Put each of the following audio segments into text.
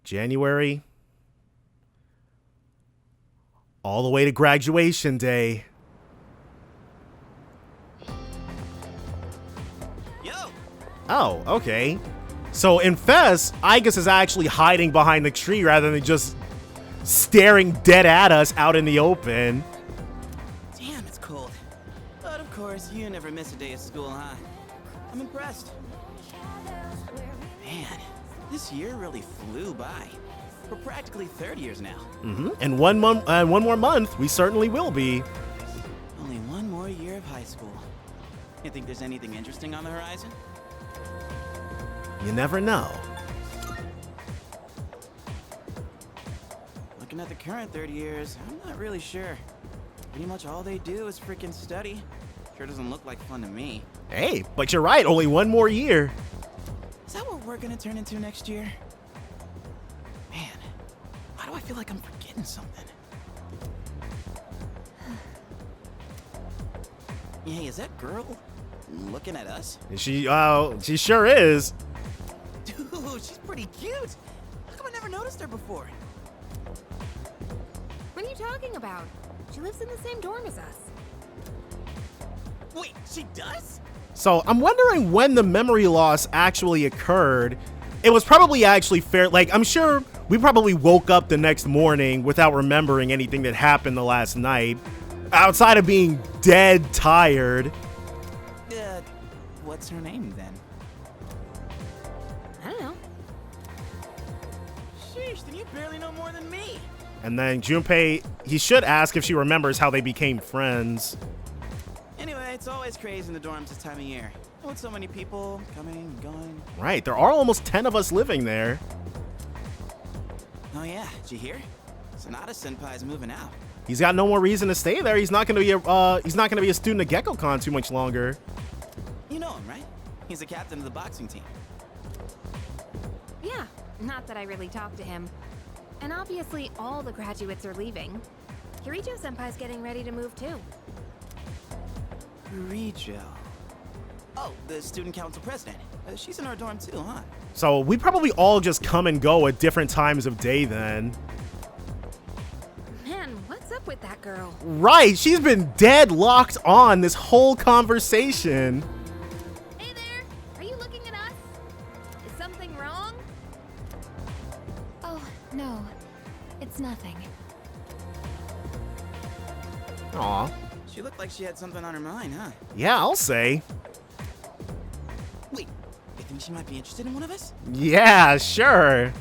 January. All the way to graduation day. Yo! Oh, okay. So in Fest, Igus is actually hiding behind the tree rather than just staring dead at us out in the open. Damn, it's cold. But of course, you never miss a day of school, huh? I'm impressed. Man, this year really flew by. We're practically third years now. And one more month, we certainly will be. Only one more year of high school. You think there's anything interesting on the horizon? You never know. Looking at the current third years, I'm not really sure. Pretty much all they do is freaking study. Sure doesn't look like fun to me. Hey, but you're right, only one more year. Is that what we're gonna turn into next year? Man, why do I feel like I'm forgetting something? Hey, is that girl looking at us? She sure is. Dude, she's pretty cute. How come I never noticed her before? What are you talking about? She lives in the same dorm as us. Wait, she does? So I'm wondering when the memory loss actually occurred. It was probably actually fair. Like, I'm sure we probably woke up the next morning without remembering anything that happened the last night, outside of being dead tired. What's her name then? I don't know. Sheesh, then you barely know more than me. And then Junpei, he should ask if she remembers how they became friends. Anyway, it's always crazy in the dorms this time of year. With so many people coming and going. Right, there are almost 10 of us living there. Oh yeah, did you hear? Sonata Senpai's moving out. He's got no more reason to stay there. He's not gonna be a student of GeckoCon too much longer. You know him, right? He's the captain of the boxing team. Yeah, not that I really talked to him. And obviously all the graduates are leaving. Kirijo-senpai's getting ready to move too. Rijo. Oh, the student council president. She's in our dorm too, huh? So we probably all just come and go at different times of day then. Man, what's up with that girl? Right, she's been dead locked on this whole conversation. Hey there! Are you looking at us? Is something wrong? Oh, no. It's nothing. Aw. She looked like she had something on her mind, huh? Yeah, I'll say. Wait, you think she might be interested in one of us? Yeah, sure.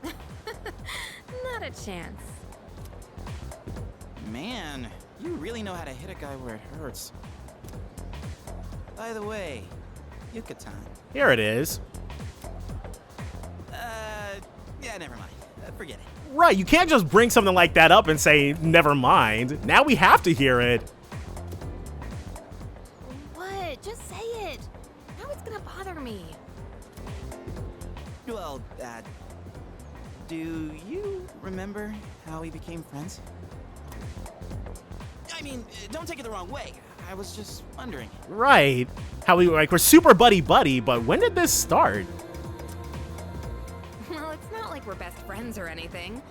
Not a chance. Man, you really know how to hit a guy where it hurts. By the way, Yucatan. Here it is. Yeah, never mind. Forget it. Right, you can't just bring something like that up and say, never mind. Now we have to hear it. What? Just say it. Now it's gonna bother me. Well, do you remember how we became friends? I mean, don't take it the wrong way. I was just wondering. Right. How we're super buddy-buddy, but when did this start? Well, it's not like we're best friends or anything.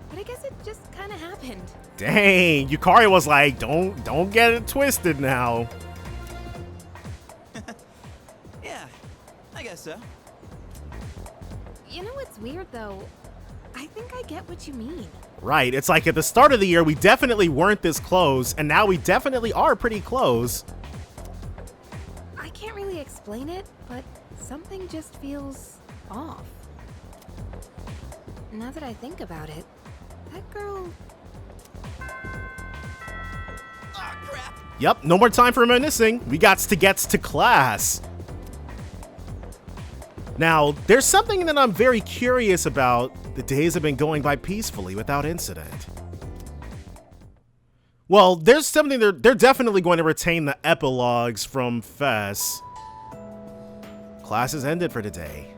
But I guess it just kind of happened. Dang, Yukari was like, don't get it twisted now. Yeah, I guess so. You know what's weird, though? I think I get what you mean. Right, it's like at the start of the year, we definitely weren't this close, and now we definitely are pretty close. I can't really explain it, but something just feels off. Now that I think about it, that girl... Oh, crap! Yep, no more time for reminiscing. We got to get to class. Now, there's something that I'm very curious about. The days have been going by peacefully without incident. Well, there's something they're definitely going to retain the epilogues from FES. Class is ended for today.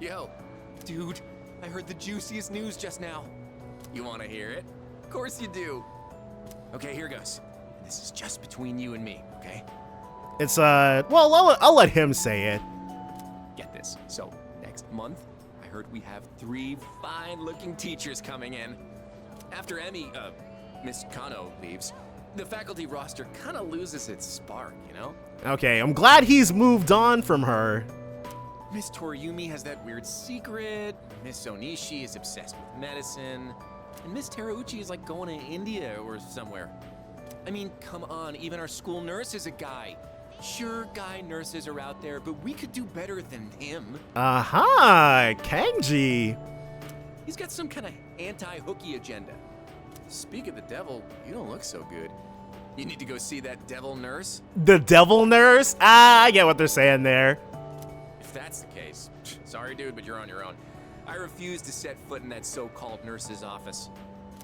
Yo, dude, I heard the juiciest news just now. You want to hear it? Of course you do. Okay, here goes. This is just between you and me, okay? It's, well, I'll let him say it. get this. So, next month, I heard we have 3 fine-looking teachers coming in. After Miss Kano leaves, the faculty roster kind of loses its spark, you know? Okay, I'm glad he's moved on from her. Miss Toriumi has that weird secret, Miss Onishi is obsessed with medicine, and Miss Terauchi is like going to India or somewhere. I mean, come on, even our school nurse is a guy. Sure, guy nurses are out there, but we could do better than him. Aha, Kenji. He's got some kind of anti-hooky agenda. Speak of the devil, you don't look so good. You need to go see that devil nurse? The devil nurse? Ah, I get what they're saying there. If that's the case, sorry dude, but you're on your own. I refuse to set foot in that so-called nurse's office.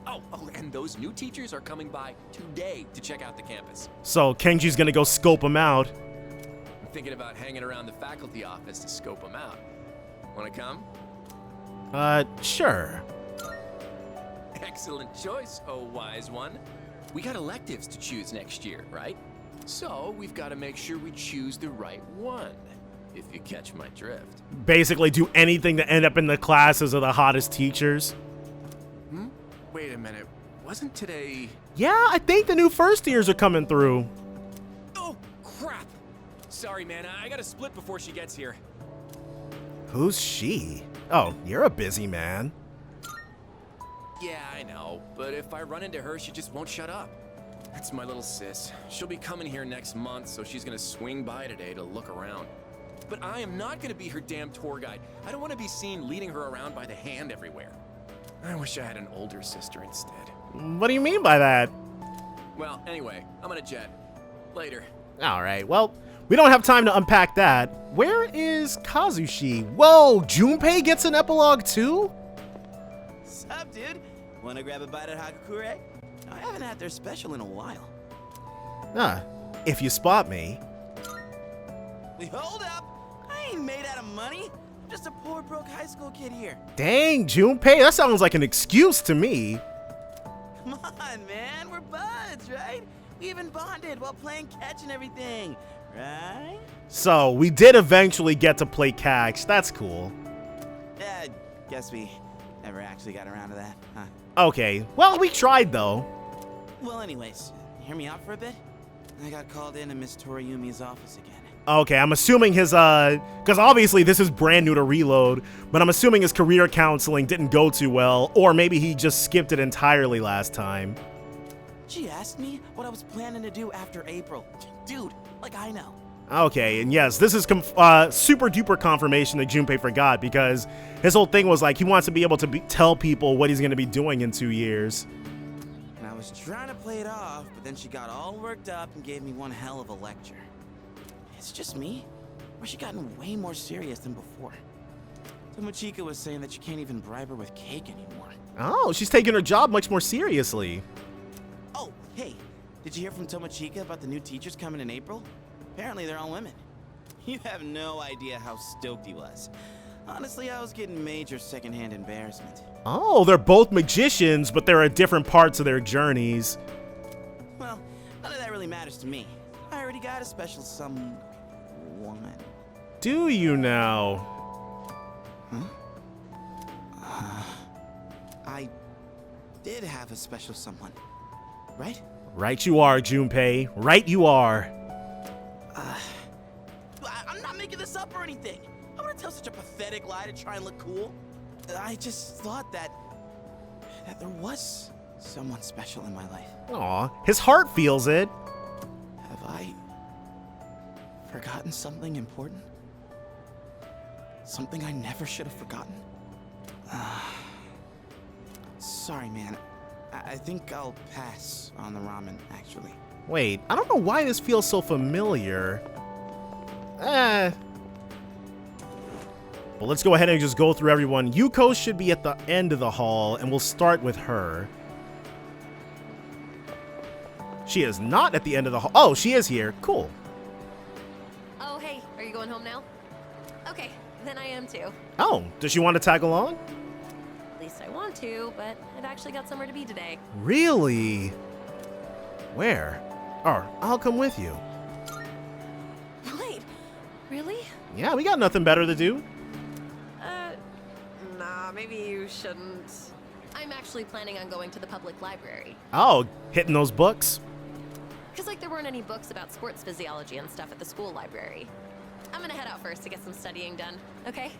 Oh, and those new teachers are coming by today to check out the campus. So Kenji's gonna go scope him out. I'm thinking about hanging around the faculty office to scope them out. Wanna come? Sure. Excellent choice, oh wise one. We got electives to choose next year, right? So we've got to make sure we choose the right one, if you catch my drift. Basically do anything to end up in the classes of the hottest teachers. Wait a minute, wasn't today... Yeah, I think the new first years are coming through. Oh, crap! Sorry, man, I gotta split before she gets here. Who's she? Oh, you're a busy man. Yeah, I know, but if I run into her, she just won't shut up. That's my little sis. She'll be coming here next month, so she's gonna swing by today to look around. But I am not gonna be her damn tour guide. I don't want to be seen leading her around by the hand everywhere. I wish I had an older sister instead. What do you mean by that? Well, anyway, I'm gonna jet. Later. All right, well, we don't have time to unpack that. Where is Kazushi? Whoa, Junpei gets an epilogue too? Sup, dude? Wanna grab a bite at Hagakure? I haven't had their special in a while. If you spot me. Hold up! I ain't made out of money. I'm just a poor, broke high school kid here. Dang, Junpei, that sounds like an excuse to me. Come on, man. We're buds, right? We even bonded while playing catch and everything, right? So, we did eventually get to play catch. That's cool. Yeah, guess we never actually got around to that, huh? Okay, well, we tried though. Well, anyways, hear me out for a bit? I got called into Miss Toriumi's office again. Okay, I'm assuming his, because obviously this is brand new to Reload, but I'm assuming his career counseling didn't go too well, or maybe he just skipped it entirely last time. She asked me what I was planning to do after April. Dude, like I know. Okay, and yes, this is super duper confirmation that Junpei forgot, because his whole thing was like he wants to be able to tell people what he's going to be doing in 2 years. And I was trying to play it off, but then she got all worked up and gave me one hell of a lecture. It's just me? Or she gotten way more serious than before? Tomochika was saying that you can't even bribe her with cake anymore. Oh, she's taking her job much more seriously. Oh, hey, did you hear from Tomochika about the new teachers coming in April? Apparently they're all women. You have no idea how stoked he was. Honestly, I was getting major secondhand embarrassment. Oh, they're both magicians, but they're at different parts of their journeys. Well, none of that really matters to me. I already got a special someone. Do you now? I did have a special someone, right? Right you are, Junpei. Right you are. I'm not making this up or anything. I wouldn't tell such a pathetic lie to try and look cool. I just thought that there was someone special in my life. Aw, his heart feels it. Have I forgotten something important? Something I never should have forgotten? Sorry, man. I think I'll pass on the ramen, actually. Wait, I don't know why this feels so familiar. But let's go ahead and just go through everyone. Yuko should be at the end of the hall, and we'll start with her. She is not at the end of the hall. Oh, she is here. Cool. Oh, hey, are you going home now? Okay, then I am too. Oh, does she want to tag along? At least I want to, but I've actually got somewhere to be today. Really? Where? Oh, I'll come with you. Wait, really? Yeah, we got nothing better to do. Nah, maybe you shouldn't. I'm actually planning on going to the public library. Oh, hitting those books. Because, like, there weren't any books about sports physiology and stuff at the school library. I'm gonna head out first to get some studying done, okay?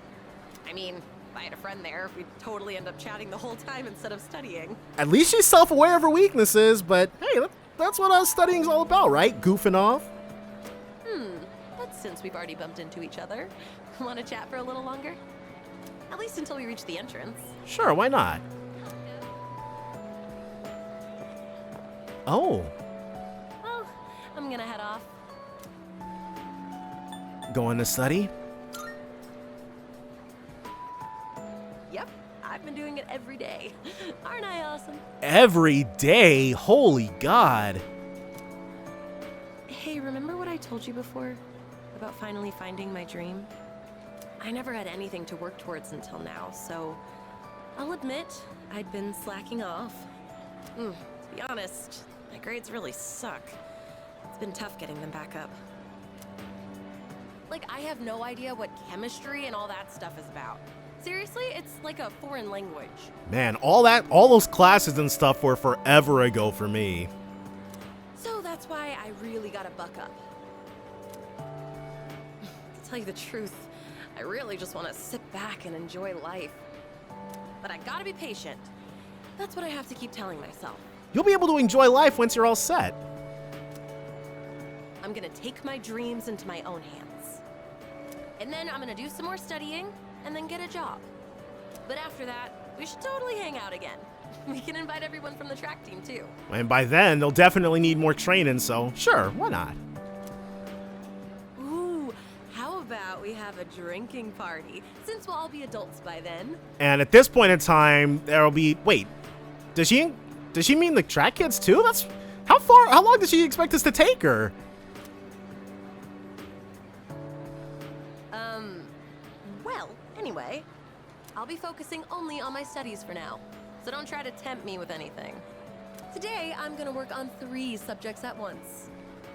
I mean, if I had a friend there, we'd totally end up chatting the whole time instead of studying. At least she's self-aware of her weaknesses, but hey, that's what studying's all about, right? Goofing off. But since we've already bumped into each other, want to chat for a little longer? At least until we reach the entrance. Sure, why not? Oh, Well, I'm gonna head off. going to study? Yep, I've been doing it every day. Aren't I awesome? Every day? Holy God. Hey, remember what I told you before? About finally finding my dream? I never had anything to work towards until now, so I'll admit I'd been slacking off. To be honest, my grades really suck. It's been tough getting them back up. Like, I have no idea what chemistry and all that stuff is about. Seriously, it's like a foreign language. Man, all those classes and stuff were forever ago for me. So that's why I really gotta buck up. To tell you the truth, I really just want to sit back and enjoy life. But I gotta be patient. That's what I have to keep telling myself. You'll be able to enjoy life once you're all set. I'm gonna take my dreams into my own hands. And then I'm gonna do some more studying, and then get a job. But after that, we should totally hang out again. We can invite everyone from the track team, too. And by then, they'll definitely need more training, so sure, why not? Ooh, how about we have a drinking party, since we'll all be adults by then? And at this point in time, there'll be... Wait, does she mean the track kids too? That's... How long does she expect us to take her? Well, anyway, I'll be focusing only on my studies for now, so don't try to tempt me with anything. Today, I'm gonna work on 3 subjects at once.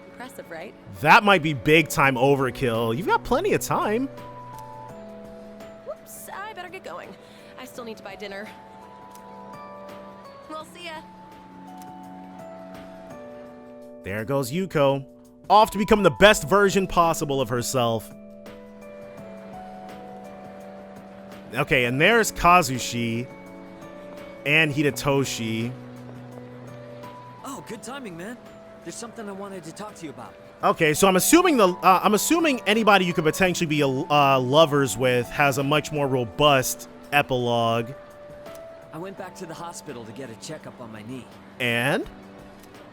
Impressive, right? That might be big time overkill. You've got plenty of time. Whoops, I better get going. I still need to buy dinner. We'll see ya. There goes Yuko, off to become the best version possible of herself. Okay, and there's Kazushi and Hidetoshi. Oh, good timing, man. There's something I wanted to talk to you about. Okay, so I'm assuming anybody you could potentially be lovers with has a much more robust epilogue. I went back to the hospital to get a checkup on my knee. And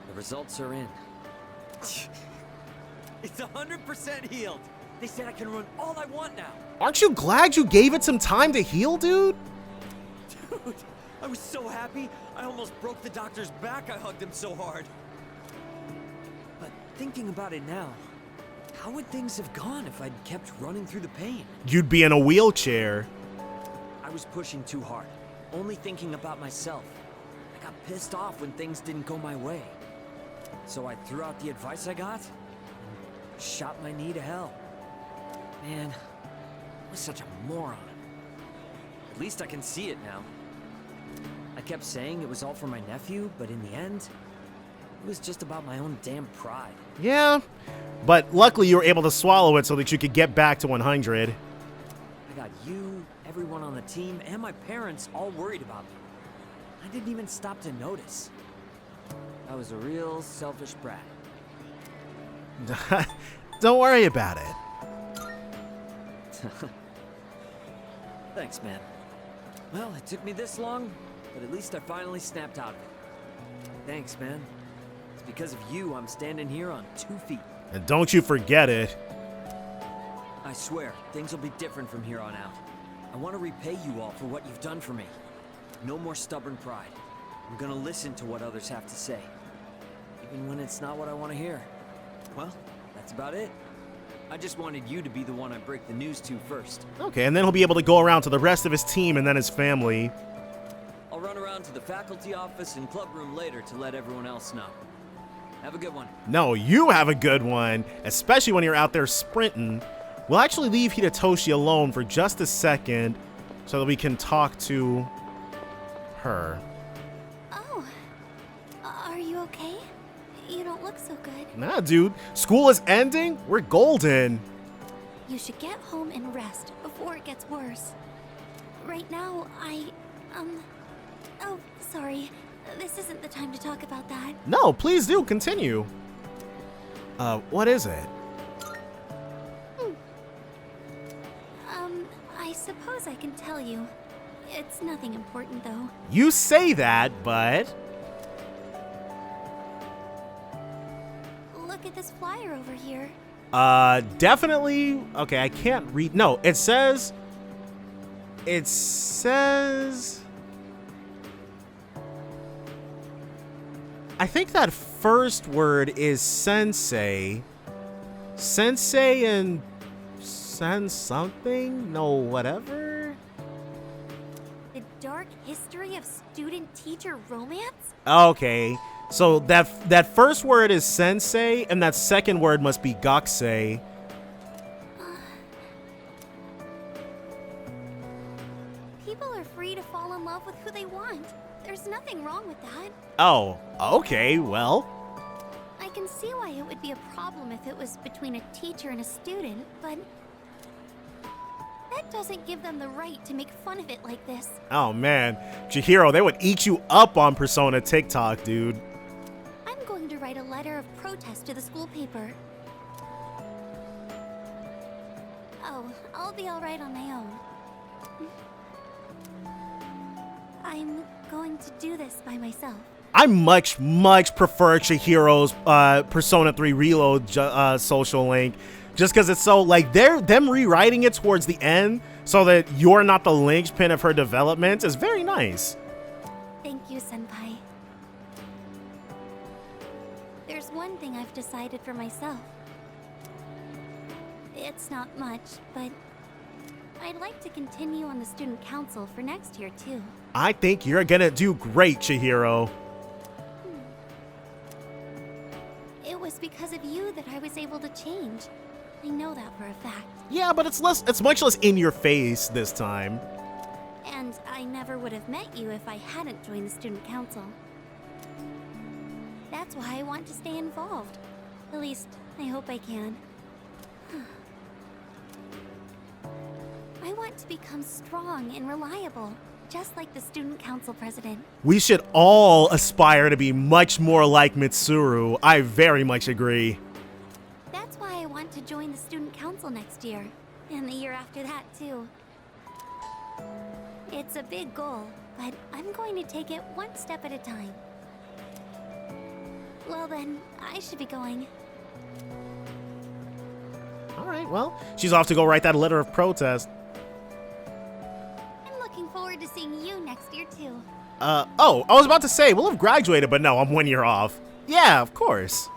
The results are in. It's 100% healed. They said I can run all I want now. aren't you glad you gave it some time to heal, dude? Dude, I was so happy. I almost broke the doctor's back. I hugged him so hard. But thinking about it now, how would things have gone if I'd kept running through the pain? You'd be in a wheelchair. I was pushing too hard, only thinking about myself. I got pissed off when things didn't go my way. So I threw out the advice I got and shot my knee to hell. Man, I was such a moron. At least I can see it now. I kept saying it was all for my nephew, but in the end, it was just about my own damn pride. Yeah, but luckily you were able to swallow it so that you could get back to 100. I got you, everyone on the team, and my parents all worried about me. I didn't even stop to notice. I was a real selfish brat. Don't worry about it. Thanks, man. Well, it took me this long, but at least I finally snapped out of it. Thanks, man. It's because of you I'm standing here on 2 feet. And don't you forget it. I swear, things will be different from here on out. I want to repay you all for what you've done for me. No more stubborn pride. I'm gonna listen to what others have to say, even when it's not what I want to hear. Well, that's about it. I just wanted you to be the one I break the news to first. Okay, and then he'll be able to go around to the rest of his team and then his family. I'll run around to the faculty office and club room later to let everyone else know. Have a good one. No, you have a good one, especially when you're out there sprinting. We'll actually leave Hidetoshi alone for just a second so that we can talk to her. Oh, are you okay? You don't look so good. Nah, dude. School is ending. We're golden. You should get home and rest before it gets worse. Right now, Oh, sorry. This isn't the time to talk about that. No, please do. Continue. What is it? I suppose I can tell you. It's nothing important, though. You say that, but... Look at this flyer over here. Definitely... Okay, I can't read... No, it says... I think that first word is sensei. Sensei and... Sen something? No, whatever? The dark history of student-teacher romance? Okay, so that first word is sensei, and that second word must be gakusei. People are free to fall in love with who they want. There's nothing wrong with that. Oh, okay, well... I can see why it would be a problem if it was between a teacher and a student, but... that doesn't give them the right to make fun of it like this. Oh man, Chihiro, they would eat you up on Persona TikTok, dude. I'm going to write a letter of protest to the school paper. Oh, I'll be alright on my own. I'm going to do this by myself. I much prefer Chihiro's Persona 3 Reload social link, just because it's so, like, them rewriting it towards the end so that you're not the linchpin of her development is very nice. Thank you, Senpai. There's one thing I've decided for myself. It's not much, but I'd like to continue on the student council for next year, too. I think you're gonna do great, Chihiro. It was because of you that I was able to change. I know that for a fact. Yeah, but it's much less in your face this time. And I never would have met you if I hadn't joined the student council. That's why I want to stay involved. At least, I hope I can. I want to become strong and reliable, just like the student council president. We should all aspire to be much more like Mitsuru. I very much agree. That's why I want to join the student council next year, and the year after that, too. It's a big goal, but I'm going to take it one step at a time. Well then, I should be going. Alright, well, she's off to go write that letter of protest. I'm looking forward to seeing you next year, too. Oh, I was about to say, we'll have graduated, but no, I'm 1 year off. Yeah, of course.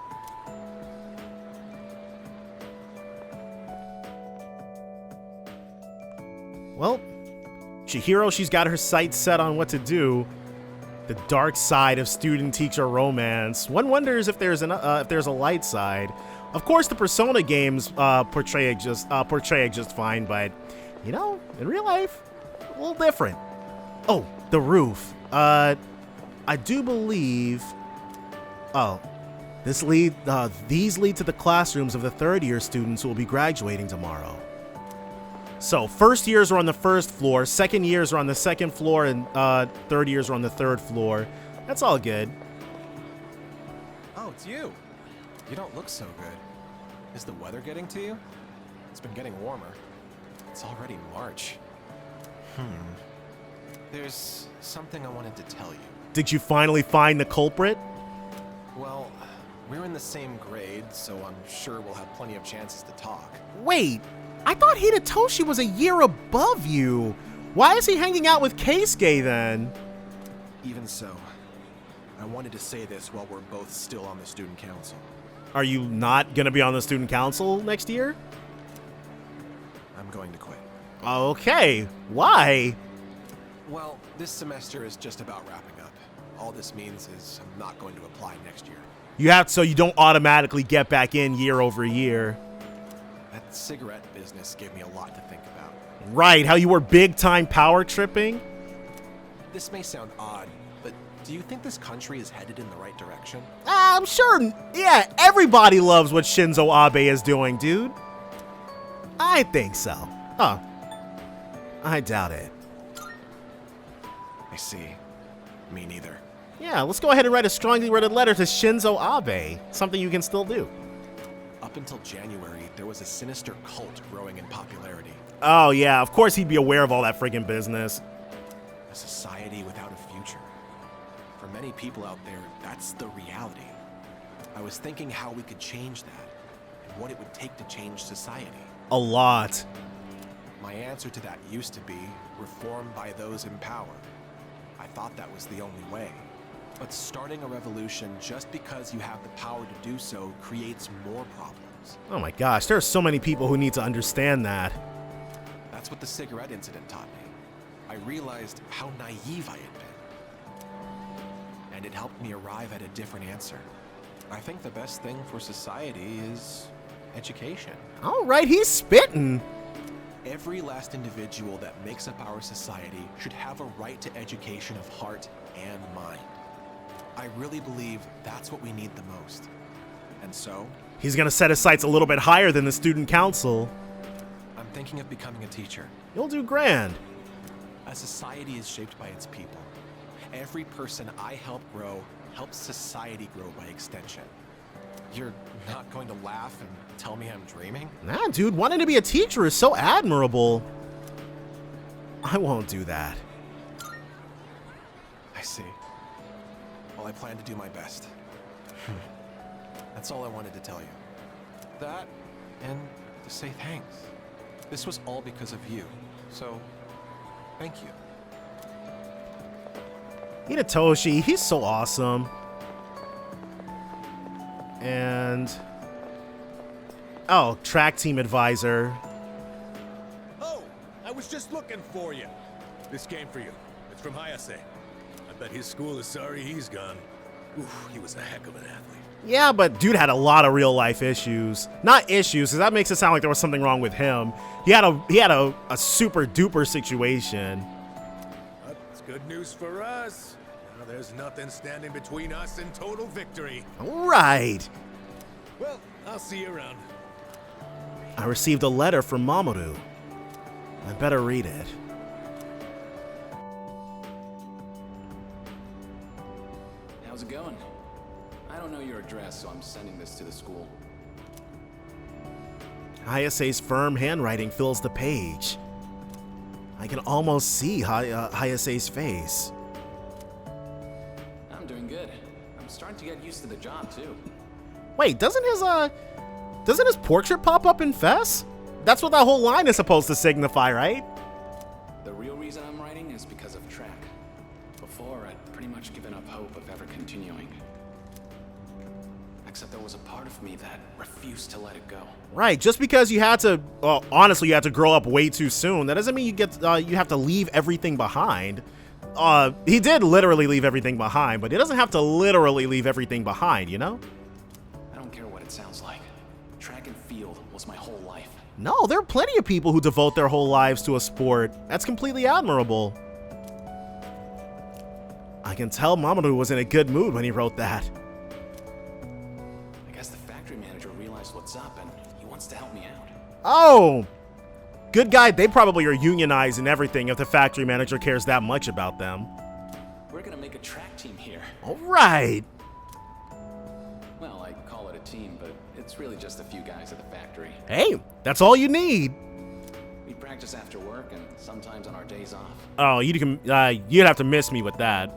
Well, Chihiro, she's got her sights set on what to do. The dark side of student-teacher romance. One wonders if there's a light side. Of course, the Persona games portray it just fine, but you know, in real life, a little different. Oh, the roof. I do believe. Oh, these lead to the classrooms of the third-year students who will be graduating tomorrow. So, first years are on the first floor, second years are on the second floor, and third years are on the third floor. That's all good. Oh, it's you. You don't look so good. Is the weather getting to you? It's been getting warmer. It's already March. There's something I wanted to tell you. Did you finally find the culprit? Well, we're in the same grade, so I'm sure we'll have plenty of chances to talk. Wait, I thought Hidetoshi was a year above you. Why is he hanging out with Keisuke then? Even so, I wanted to say this while we're both still on the student council. Are you not gonna be on the student council next year? I'm going to quit. Okay, why? Well, this semester is just about wrapping up. All this means is I'm not going to apply next year. So you don't automatically get back in year over year. At cigarette business gave me a lot to think about. Right, how you were big time power tripping? This may sound odd, but do you think this country is headed in the right direction? I'm sure, yeah, everybody loves what Shinzo Abe is doing, dude. I think so. Huh. I doubt it. I see. Me neither. Yeah, let's go ahead and write a strongly worded letter to Shinzo Abe. Something you can still do. Up until January, there was a sinister cult growing in popularity. Oh, yeah, of course he'd be aware of all that friggin' business. A society without a future. For many people out there, that's the reality. I was thinking how we could change that, and what it would take to change society. A lot. My answer to that used to be reform by those in power. I thought that was the only way. But starting a revolution just because you have the power to do so creates more problems. Oh my gosh, there are so many people who need to understand that. That's what the cigarette incident taught me. I realized how naive I had been. And it helped me arrive at a different answer. I think the best thing for society is education. All right, he's spitting. Every last individual that makes up our society should have a right to education of heart and mind. I really believe that's what we need the most. And so, He's gonna set his sights a little bit higher than the student council. I'm thinking of becoming a teacher. You'll do grand. A society is shaped by its people. Every person I help grow helps society grow by extension. You're not going to laugh and tell me I'm dreaming? Nah, dude, wanting to be a teacher is so admirable. I won't do that. I see. Well, I plan to do my best. That's all I wanted to tell you. That, and to say thanks. This was all because of you. So, thank you. Hidetoshi, he's so awesome. And... oh, track team advisor. Oh, I was just looking for you. This came for you. It's from Hayase. I bet his school is sorry he's gone. Oof, he was a heck of an athlete. Yeah, but dude had a lot of real life issues. Not issues, because that makes it sound like there was something wrong with him. He had a super duper situation. That's good news for us. Now there's nothing standing between us and total victory. Right. Well, I'll see you around. I received a letter from Mamoru. I better read it. How's it going? I don't know your address, so I'm sending this to the school. Hayase's firm handwriting fills the page. I can almost see Hayase's face. I'm doing good. I'm starting to get used to the job, too. Wait, doesn't his portrait pop up in Fess? That's what that whole line is supposed to signify, right? The real reason I'm writing is because of track. Before, I'd pretty much given up hope of ever continuing. Except there was a part of me that refused to let it go. Right, just because you had to, well, honestly, you had to grow up way too soon, that doesn't mean you have to leave everything behind. He did literally leave everything behind, but he doesn't have to literally leave everything behind, you know? I don't care what it sounds like. Track and field was my whole life. No, there are plenty of people who devote their whole lives to a sport. That's completely admirable. I can tell Mamoru was in a good mood when he wrote that. I guess the factory manager realized what's up and he wants to help me out. Oh! Good guy, they probably are unionized and everything if the factory manager cares that much about them. We're gonna make a track team here. Alright! Well, I call it a team, but it's really just a few guys at the factory. Hey, that's all you need. We practice after work and sometimes on our days off. Oh, you'd have to miss me with that.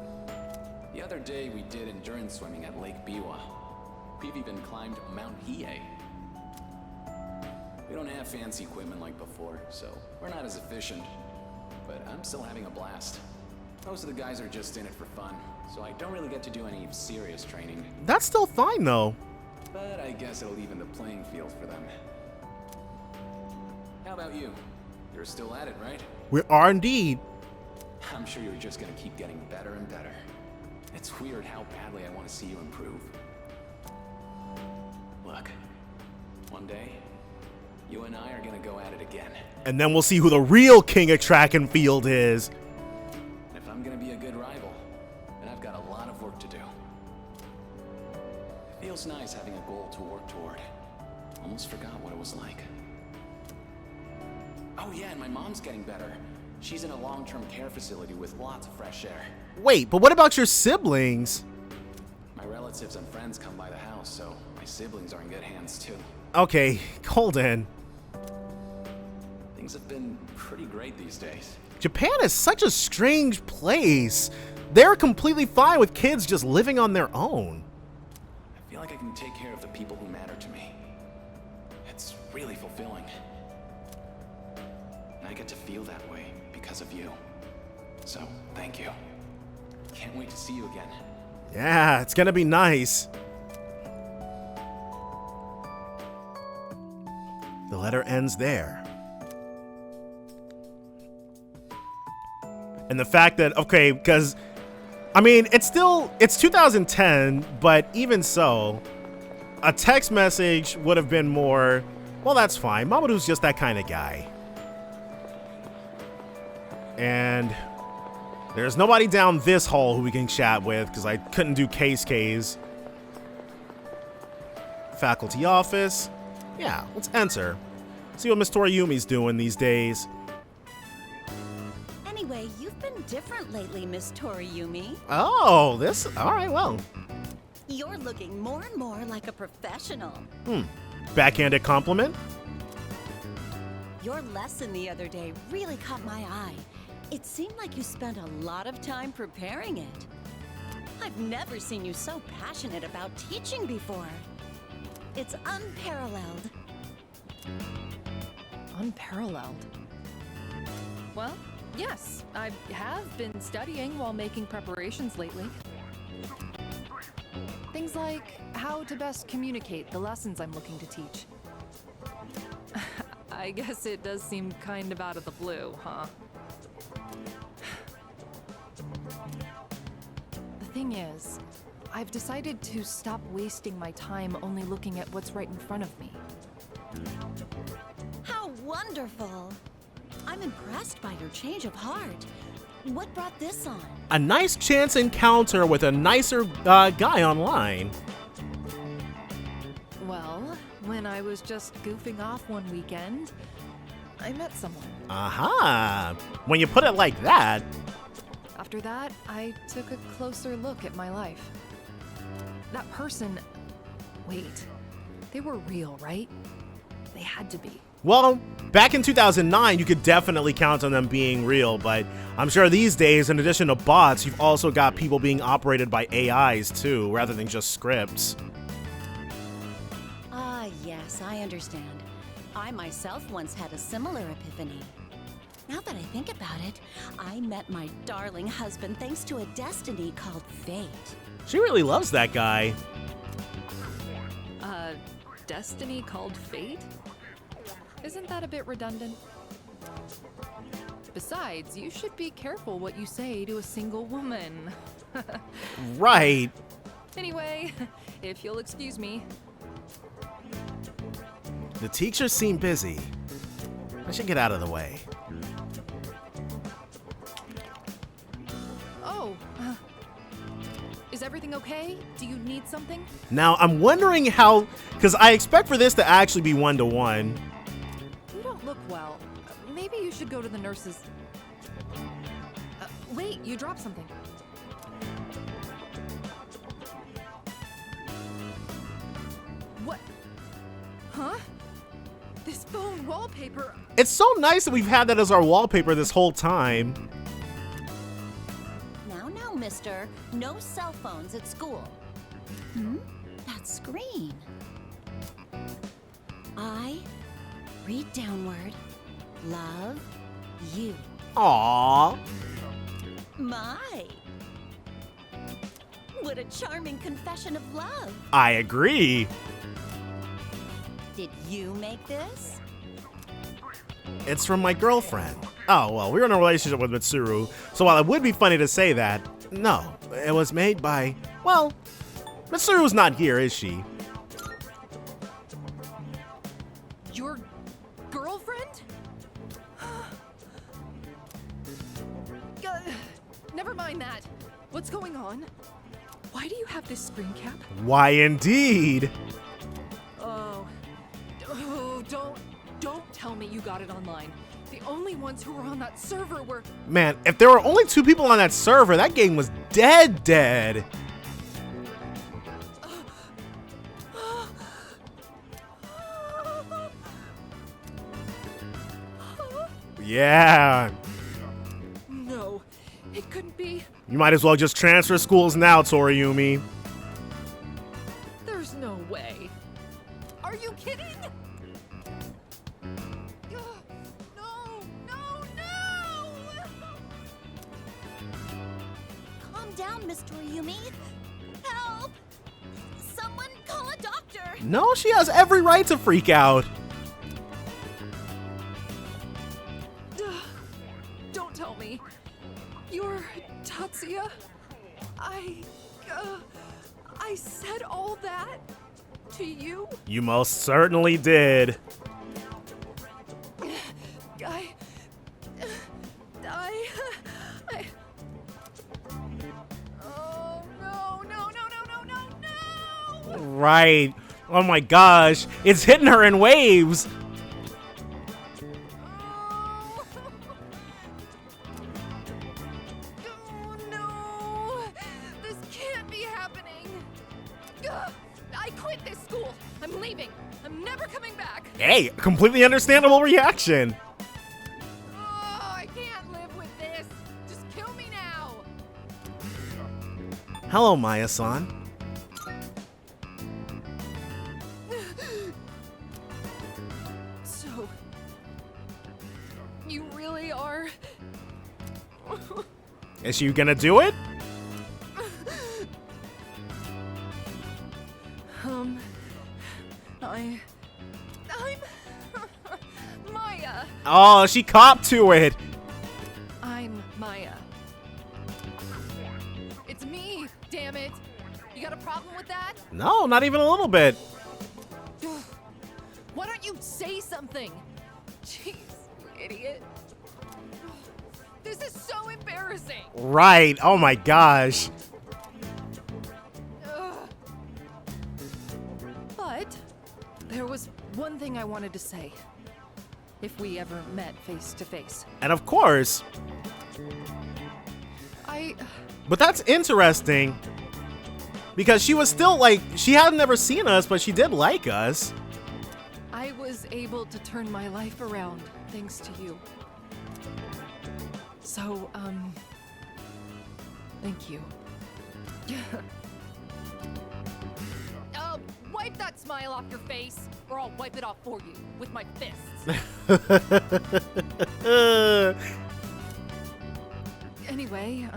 The other day we did endurance swimming at Lake Biwa. We've even climbed Mount Hiei. We don't have fancy equipment like before, so we're not as efficient. But I'm still having a blast. Most of the guys are just in it for fun, so I don't really get to do any serious training. That's still fine, though. But I guess it'll even the playing field for them. How about you? You're still at it, right? We are indeed. I'm sure you're just gonna keep getting better and better. It's weird how badly I want to see you improve. Look, one day, You and I are gonna go at it again. And then we'll see who the real king of track and field is. And if I'm gonna be a good rival, then I've got a lot of work to do. It feels nice having a goal to work toward. Almost forgot what it was like. Oh yeah, and my mom's getting better. She's in a long-term care facility with lots of fresh air. Wait, but what about your siblings? My relatives and friends come by the house, so my siblings are in good hands too. Okay, Golden. Things have been pretty great these days. Japan is such a strange place. They're completely fine with kids just living on their own. I feel like I can take care of the people who matter to me. It's really fulfilling. And I get to feel that way because of you. So, thank you. Can't wait to see you again. Yeah, it's gonna be nice. The letter ends there. And the fact that, okay, because, I mean, it's 2010, but even so, a text message would have been more, well, that's fine. Mamoru's just that kind of guy. And there's nobody down this hall who we can chat with because I couldn't do K's. Faculty office. Yeah, let's enter. See what Miss Toriumi's doing these days. Anyway, you've been different lately, Miss Toriumi. Oh, this, all right, well. You're looking more and more like a professional. Backhanded compliment? Your lesson the other day really caught my eye. It seemed like you spent a lot of time preparing it. I've never seen you so passionate about teaching before. It's unparalleled. Unparalleled? Well, yes, I have been studying while making preparations lately. Things like how to best communicate the lessons I'm looking to teach. I guess it does seem kind of out of the blue, huh? The thing is, I've decided to stop wasting my time only looking at what's right in front of me. How wonderful! I'm impressed by your change of heart. What brought this on? A nice chance encounter with a nicer guy online. Well, when I was just goofing off one weekend, I met someone. Aha! When you put it like that. After that, I took a closer look at my life. That person... Wait, they were real, right? They had to be. Well, back in 2009, you could definitely count on them being real, but I'm sure these days, in addition to bots, you've also got people being operated by AIs too, rather than just scripts. Ah, yes, I understand. I myself once had a similar epiphany. Now that I think about it, I met my darling husband thanks to a destiny called fate. She really loves that guy. Destiny called fate? Isn't that a bit redundant? Besides, you should be careful what you say to a single woman. Right. Anyway, if you'll excuse me. The teachers seem busy. I should get out of the way. Oh, is everything okay? Do you need something? Now, I'm wondering how, because I expect for this to actually be one-to-one. You don't look well. Maybe you should go to the nurses. Wait, you dropped something. What? Huh? This phone wallpaper. It's so nice that we've had that as our wallpaper this whole time. Now, mister, no cell phones at school. That screen. I read downward, love you. Aww. My. What a charming confession of love. I agree. Did you make this? It's from my girlfriend. Oh, well, we were in a relationship with Mitsuru, so while it would be funny to say that, no, it was made by, well, Mitsuru's not here, is she? Your girlfriend? Never mind that. What's going on? Why do you have this screen cap? Why indeed? Oh, don't tell me you got it online. The only ones who were on that server were... Man, if there were only 2 people on that server, that game was dead. Yeah. No, it couldn't be. You might as well just transfer schools now, Toriumi. There's no way. Are you kidding? Calm down, Miss Toriumi. Help! Someone call a doctor! No, she has every right to freak out. Don't tell me. You're Tatsuya? I said all that to you? You most certainly did. Oh, no. Right. Oh my gosh. It's hitting her in waves. Oh, no. This can't be happening. I quit this school. I'm leaving. I'm never coming back. Hey, completely understandable reaction. Oh, I can't live with this. Just kill me now. Hello, Maya-san. So, you really are... Is she gonna do it? I'm Maya. Oh, she copped to it. I'm Maya. It's me, damn it. You got a problem with that? No, not even a little bit. Why don't you say something? Jeez, you idiot. This is so embarrassing. Right. Oh my gosh. But there was one thing I wanted to say. If we ever met face to face. And of course. But that's interesting. Because she was still like, she had never seen us, but she did like us. I was able to turn my life around thanks to you. So, thank you. Wipe that smile off your face, or I'll wipe it off for you with my fists. Anyway,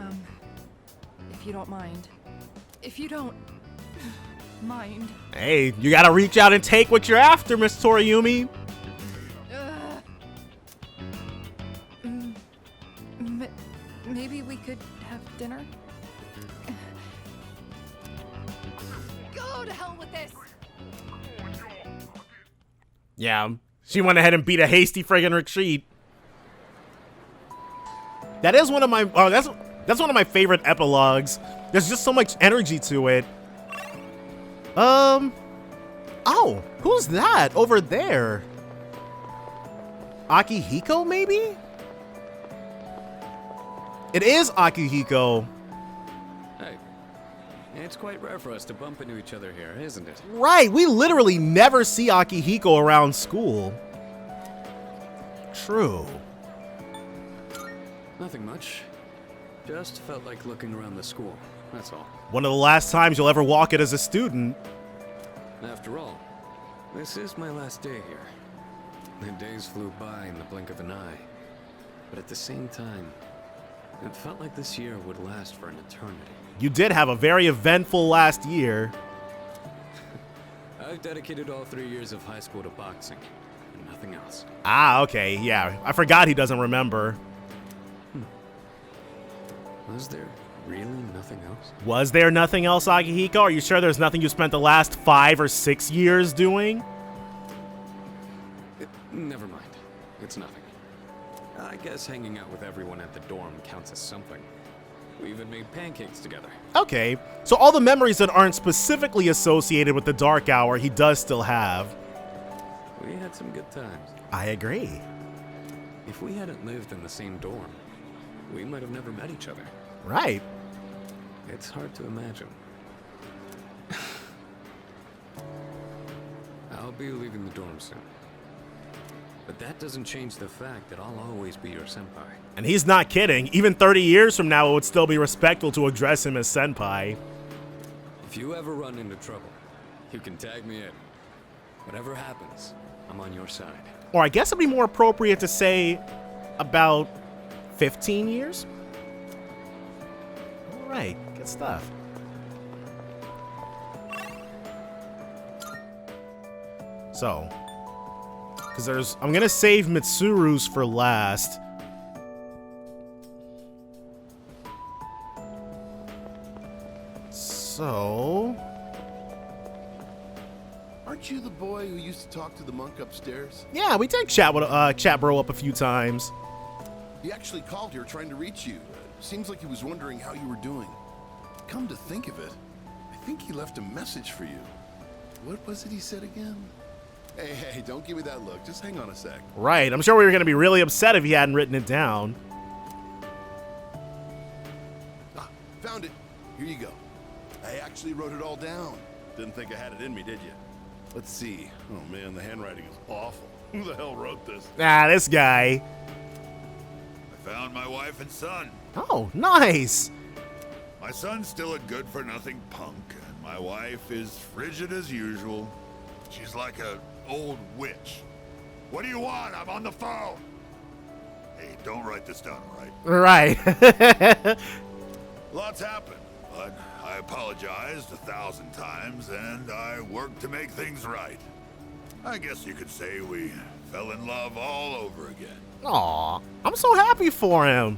if you don't mind. If you don't mind. Hey, you gotta reach out and take what you're after, Miss Toriumi. Maybe we could have dinner? Go to hell with this! Yeah, she went ahead and beat a hasty friggin' retreat. That is one of my, oh, that's one of my favorite epilogues. There's just so much energy to it. Oh, who's that over there? Akihiko, maybe? It is Akihiko. Hey, it's quite rare for us to bump into each other here, isn't it? Right, we literally never see Akihiko around school. True. Nothing much. Just felt like looking around the school, that's all. One of the last times you'll ever walk it as a student. After all, this is my last day here. The days flew by in the blink of an eye. But at the same time, it felt like this year would last for an eternity. You did have a very eventful last year. I've dedicated all 3 years of high school to boxing, and nothing else. Ah, okay, yeah. I forgot he doesn't remember. Was there really nothing else? Was there nothing else, Akihiko? Are you sure there's nothing you spent the last 5 or 6 years doing? Never mind. It's nothing. I guess hanging out with everyone at the dorm counts as something. We even made pancakes together. Okay, so all the memories that aren't specifically associated with the Dark Hour, he does still have. We had some good times. I agree. If we hadn't lived in the same dorm, we might have never met each other. Right. It's hard to imagine. I'll be leaving the dorm soon. But that doesn't change the fact that I'll always be your senpai. And he's not kidding. Even 30 years from now, it would still be respectful to address him as senpai. If you ever run into trouble, you can tag me in. Whatever happens, I'm on your side. Or I guess it'd be more appropriate to say about 15 years? All right, good stuff. So, because I'm gonna save Mitsuru's for last. So, aren't you the boy who used to talk to the monk upstairs? yeah, we did chat bro up a few times. He actually called here trying to reach you. Seems like he was wondering how you were doing. Come to think of it, I think he left a message for you. What was it he said again? Hey, don't give me that look. Just hang on a sec. Right, I'm sure we were gonna be really upset if he hadn't written it down. Ah, found it. Here you go. I actually wrote it all down. Didn't think I had it in me, did you? Let's see. Oh man, the handwriting is awful. Who the hell wrote this? Ah, this guy. I found my wife and son. Oh, nice. My son's still a good-for-nothing punk, and my wife is frigid as usual. She's like a old witch. What do you want? I'm on the phone. Hey, don't write this down, all right? Right. Lots happened, but I apologized 1,000 times, and I worked to make things right. I guess you could say we fell in love all over again. Aw, I'm so happy for him.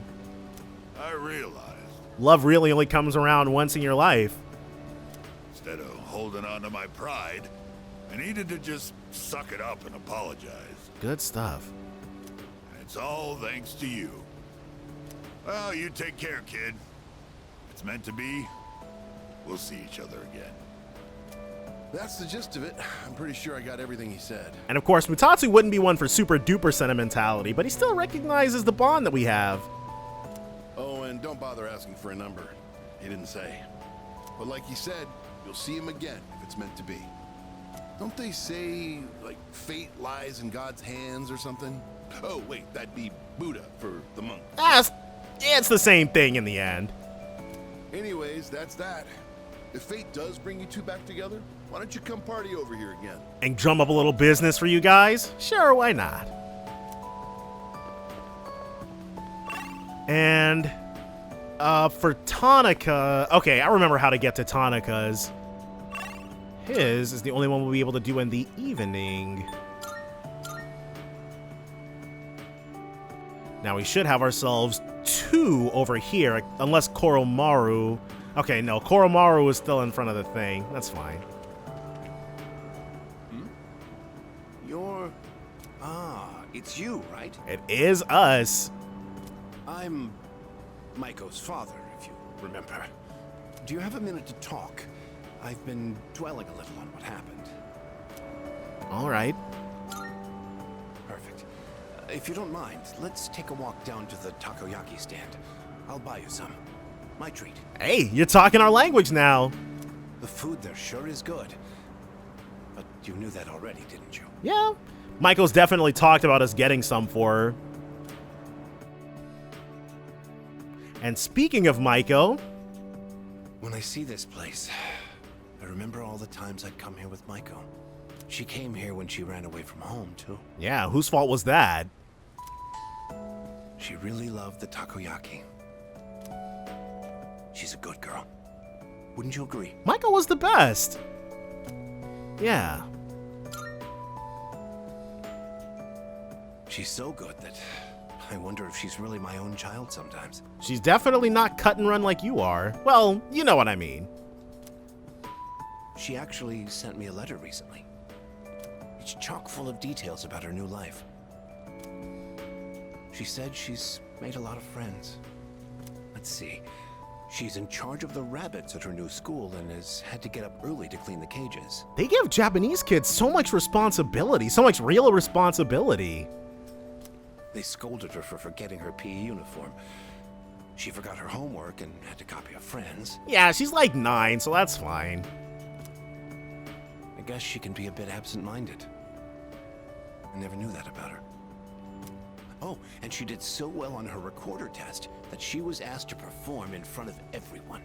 I realized, Love really only comes around once in your life. instead of holding on to my pride, I needed to just suck it up and apologize. Good stuff. It's all thanks to you. Well, you take care, kid. If it's meant to be, we'll see each other again. That's the gist of it. I'm pretty sure I got everything he said. And of course, Mutatsu wouldn't be one for super duper sentimentality, but he still recognizes the bond that we have. Oh, and don't bother asking for a number. He didn't say. But like he said, you'll see him again if it's meant to be. Don't they say, like, fate lies in God's hands or something? Oh, wait, that'd be Buddha for the monk. It's the same thing in the end. Anyways, that's that. If fate does bring you two back together, why don't you come party over here again? And drum up a little business for you guys? Sure, why not? And for Tonica, okay, I remember how to get to Tonica's. His is the only one we'll be able to do in the evening. Now we should have ourselves two over here, unless Koromaru. Okay, no, Koromaru is still in front of the thing. That's fine. You're... it's you, right? It is us. I'm Maiko's father, if you remember. Do you have a minute to talk? I've been dwelling a little on what happened. All right. Perfect. If you don't mind, let's take a walk down to the takoyaki stand. I'll buy you some. My treat. Hey, you're talking our language now. The food there sure is good. But you knew that already, didn't you? Yeah. Michael's definitely talked about us getting some for her. And speaking of Maiko... When I see this place, I remember all the times I'd come here with Maiko. She came here when she ran away from home, too. Yeah, whose fault was that? She really loved the takoyaki. She's a good girl. Wouldn't you agree? Maiko was the best. Yeah. She's so good that I wonder if she's really my own child sometimes. She's definitely not cut and run like you are. Well, you know what I mean. She actually sent me a letter recently. It It's chock full of details about her new life. She said she's made a lot of friends. Let's see. She's in charge of the rabbits at her new school and has had to get up early to clean the cages. They give Japanese kids so much responsibility, so much real responsibility. They scolded her for forgetting her PE uniform. She forgot her homework and had to copy a friend's. Yeah, she's like 9, so that's fine. I guess she can be a bit absent-minded. I never knew that about her. Oh, and she did so well on her recorder test that she was asked to perform in front of everyone.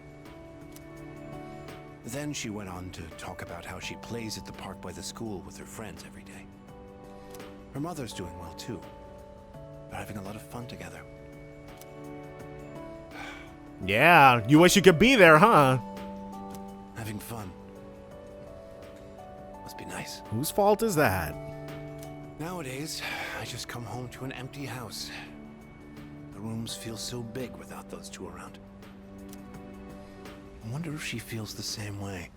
Then she went on to talk about how she plays at the park by the school with her friends every day. Her mother's doing well too. They're having a lot of fun together. Yeah, you wish you could be there, huh? Having fun. Must be nice. Whose fault is that? Nowadays, I just come home to an empty house. The rooms feel so big without those two around. I wonder if she feels the same way,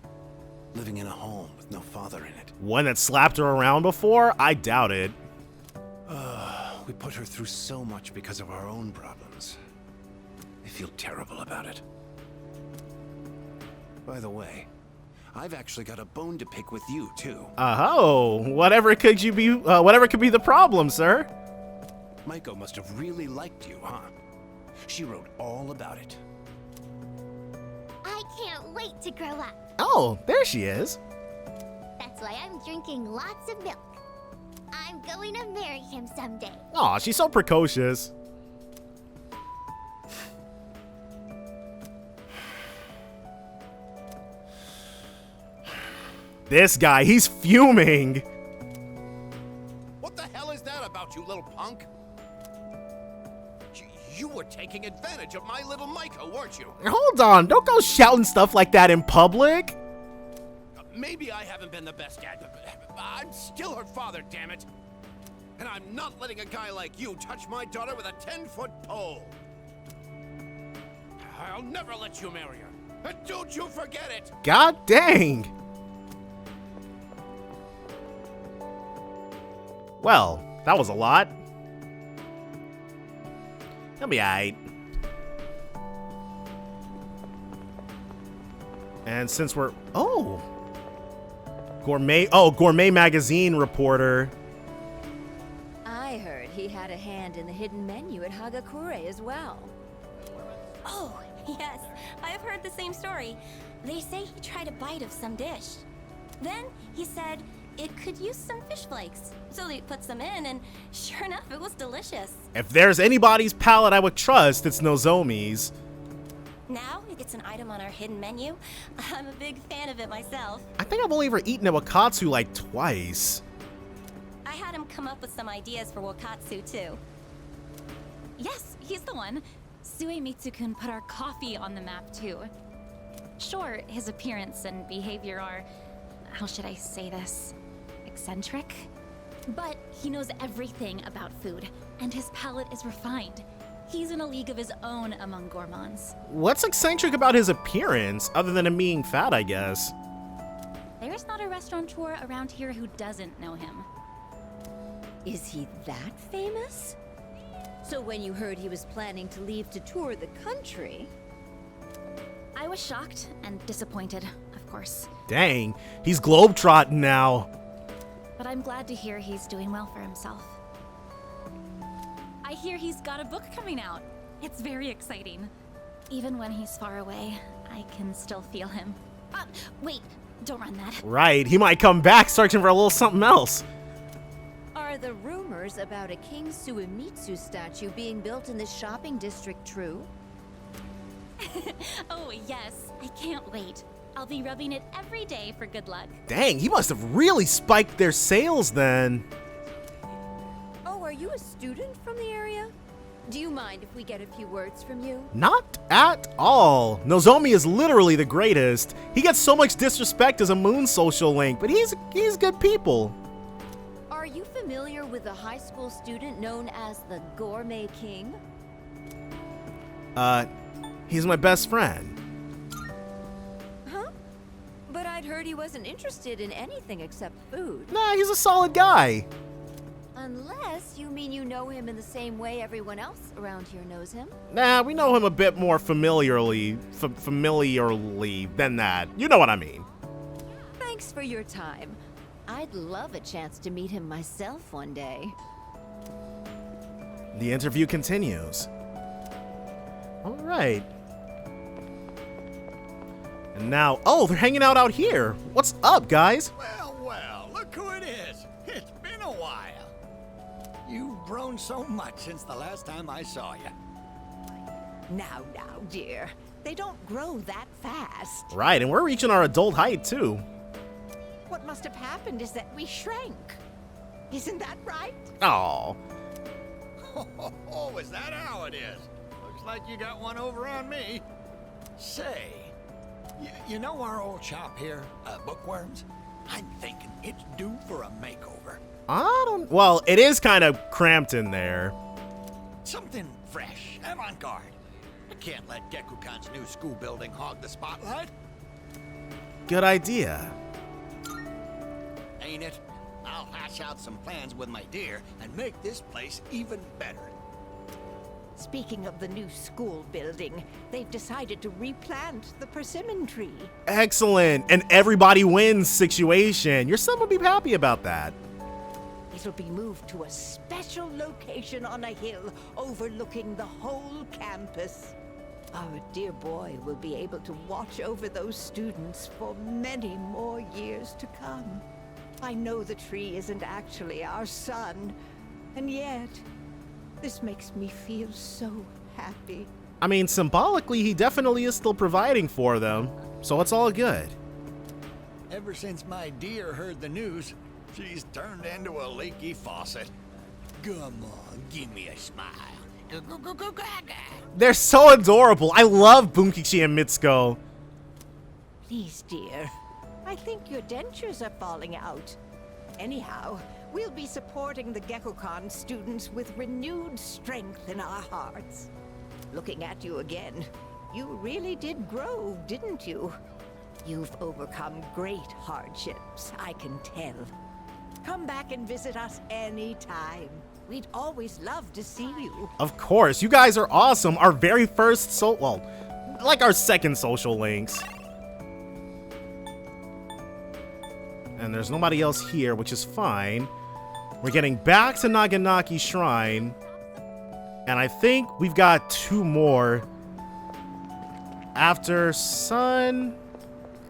living in a home with no father in it. One that slapped her around before? I doubt it. We put her through so much because of our own problems. I feel terrible about it. By the way, I've actually got a bone to pick with you, too. Oh, whatever could be the problem, sir? Maiko must have really liked you, huh? She wrote all about it. I can't wait to grow up. Oh, there she is. That's why I'm drinking lots of milk. I'm going to marry him someday. Aw, she's so precocious. This guy, he's fuming. What the hell is that about, you little punk? You were taking advantage of my little Maiko, weren't you? Hold on, don't go shouting stuff like that in public. Maybe I haven't been the best dad, but I'm still her father, damn it. And I'm not letting a guy like you touch my daughter with a 10-foot pole. I'll never let you marry her. Don't you forget it. God dang. Well, that was a lot. He'll be alright. And since we're... Oh! Gourmet Magazine reporter. I heard he had a hand in the hidden menu at Hagakure as well. Oh, yes. I've heard the same story. They say he tried a bite of some dish. Then he said it could use some fish flakes. So they put some in, and sure enough, it was delicious. If there's anybody's palate I would trust, it's Nozomi's. Now it's an item on our hidden menu. I'm a big fan of it myself. I think I've only ever eaten a wakatsu like twice. I had him come up with some ideas for wakatsu too. Yes, he's the one. Suemitsu-kun put our coffee on the map too. Sure, his appearance and behavior are, how should I say this, eccentric? But he knows everything about food, and his palate is refined. He's in a league of his own among gourmands. What's eccentric about his appearance, other than him being fat, I guess? There's not a restaurateur around here who doesn't know him. Is he that famous? So when you heard he was planning to leave to tour the country... I was shocked and disappointed, of course. Dang, he's globetrotting now. But I'm glad to hear he's doing well for himself. I hear he's got a book coming out. It's very exciting. Even when he's far away, I can still feel him. Wait, don't run that. Right, he might come back searching for a little something else. Are the rumors about a King Suemitsu statue being built in this shopping district true? Oh, yes. I can't wait. I'll be rubbing it every day for good luck. Dang, he must have really spiked their sales then. Oh, are you a student from the area? Do you mind if we get a few words from you? Not at all. Nozomi is literally the greatest. He gets so much disrespect as a Moon social link, but he's good people. Are you familiar with a high school student known as the Gourmet King? He's my best friend. Huh? But I I'd heard he wasn't interested in anything except food. Nah, he's a solid guy. Unless you mean you know him in the same way everyone else around here knows him. Nah, we know him a bit more familiarly than that. You know what I mean. Thanks for your time. I'd love a chance to meet him myself one day. The interview continues. All right. And now, oh, they're hanging out here. What's up, guys? Well, look who it is. It's been a while. You've grown so much since the last time I saw you. Now, dear. They don't grow that fast. Right, and we're reaching our adult height, too. What must have happened is that we shrank. Isn't that right? Aw. Oh, is that how it is? Looks like you got one over on me. Say, you know our old shop here, Bookworms? I'm thinking it's due for a makeover. Well, it is kind of cramped in there. Something fresh, avant-garde. I can't let Gekukan's new school building hog the spotlight. Good idea. Ain't it? I'll hash out some plans with my dear and make this place even better. Speaking of the new school building, they've decided to replant the persimmon tree. Excellent. An everybody wins situation. Your son would be happy about that. It'll be moved to a special location on a hill overlooking the whole campus. Our dear boy will be able to watch over those students for many more years to come. I know the tree isn't actually our son, and yet, this makes me feel so happy. I mean, symbolically, he definitely is still providing for them, so it's all good. Ever since my dear heard the news, she's turned into a leaky faucet. Come on, give me a smile. They're so adorable. I love Bunkichi and Mitsuko. Please, dear. I think your dentures are falling out. Anyhow, we'll be supporting the Gekukan students with renewed strength in our hearts. Looking at you again, you really did grow, didn't you? You've overcome great hardships, I can tell. Come back and visit us anytime. We'd always love to see you. Of course, you guys are awesome. Our very first like our second social links. And there's nobody else here, which is fine. We're getting back to Naganaki Shrine. And I think we've got 2 more. After Sun,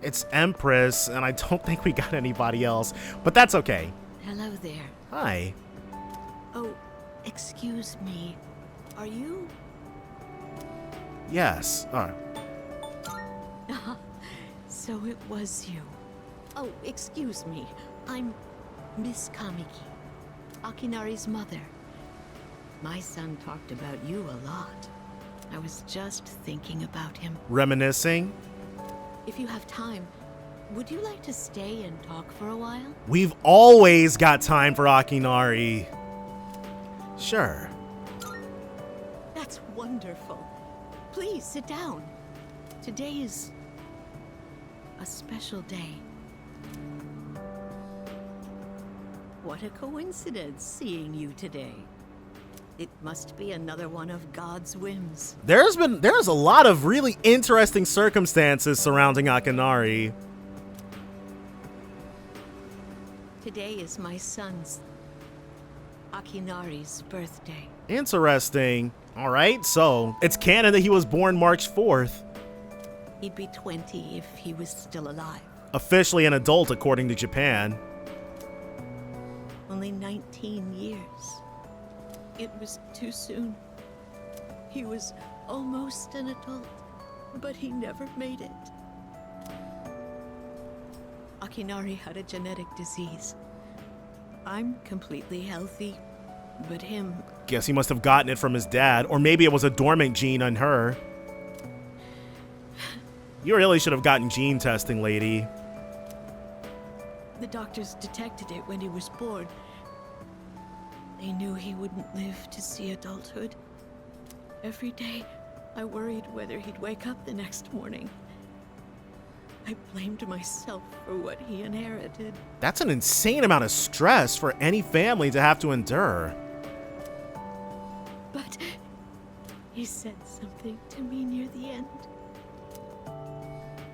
it's Empress, and I don't think we got anybody else. But that's okay. Hello there. Hi. Oh, excuse me. Are you? Yes. So it was you. Oh, excuse me. I'm Miss Kamiki, Akinari's mother. My son talked about you a lot. I was just thinking about him. Reminiscing. If you have time, would you like to stay and talk for a while? We've always got time for Akinari. Sure. That's wonderful. Please sit down. Today is a special day. What a coincidence seeing you today. It must be another one of God's whims. There's a lot of really interesting circumstances surrounding Akinari. Today is my son's, Akinari's, birthday. Interesting. All right, so it's canon that he was born March 4th. He'd be 20 if he was still alive. Officially an adult according to Japan. Only 19 years. It was too soon. He was almost an adult, but he never made it. Akinari had a genetic disease. I'm completely healthy, but him... Guess he must have gotten it from his dad, or maybe it was a dormant gene on her. You really should have gotten gene testing, lady. The doctors detected it when he was born. They knew he wouldn't live to see adulthood. Every day, I worried whether he'd wake up the next morning. I blamed myself for what he inherited. That's an insane amount of stress for any family to have to endure. But he said something to me near the end.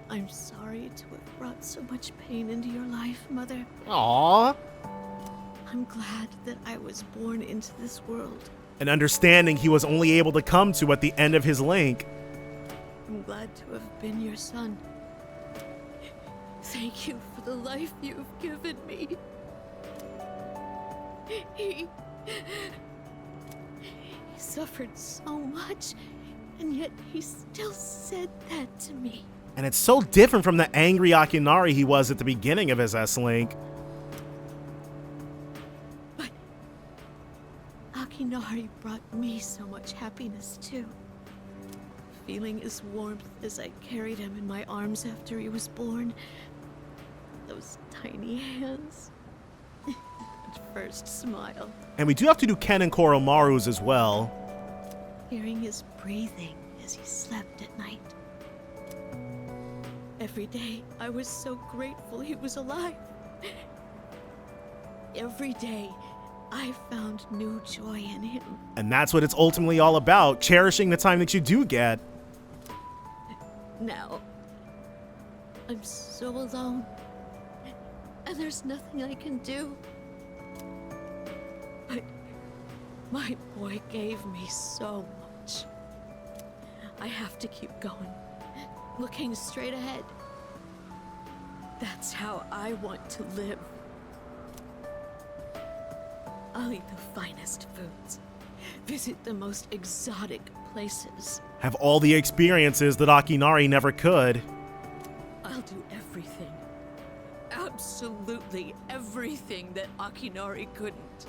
I'm sorry to have brought so much pain into your life, Mother. Aww. I'm glad that I was born into this world. An understanding he was only able to come to at the end of his link. I'm glad to have been your son. Thank you for the life you've given me. He suffered so much, and yet he still said that to me. And it's so different from the angry Akinari he was at the beginning of his S-Link. But Akinari brought me so much happiness too. Feeling his warmth as I carried him in my arms after he was born. Those tiny hands. That first smile. And we do have to do Ken and Koromaru's as well. Hearing his breathing as he slept at night. Every day, I was so grateful he was alive. Every day, I found new joy in him. And that's what it's ultimately all about, cherishing the time that you do get. Now, I'm so alone, and there's nothing I can do. But my boy gave me so much. I have to keep going, looking straight ahead. That's how I want to live. I'll eat the finest foods, visit the most exotic places. Have all the experiences that Akinari never could. I'll do everything. Absolutely everything that Akinari couldn't.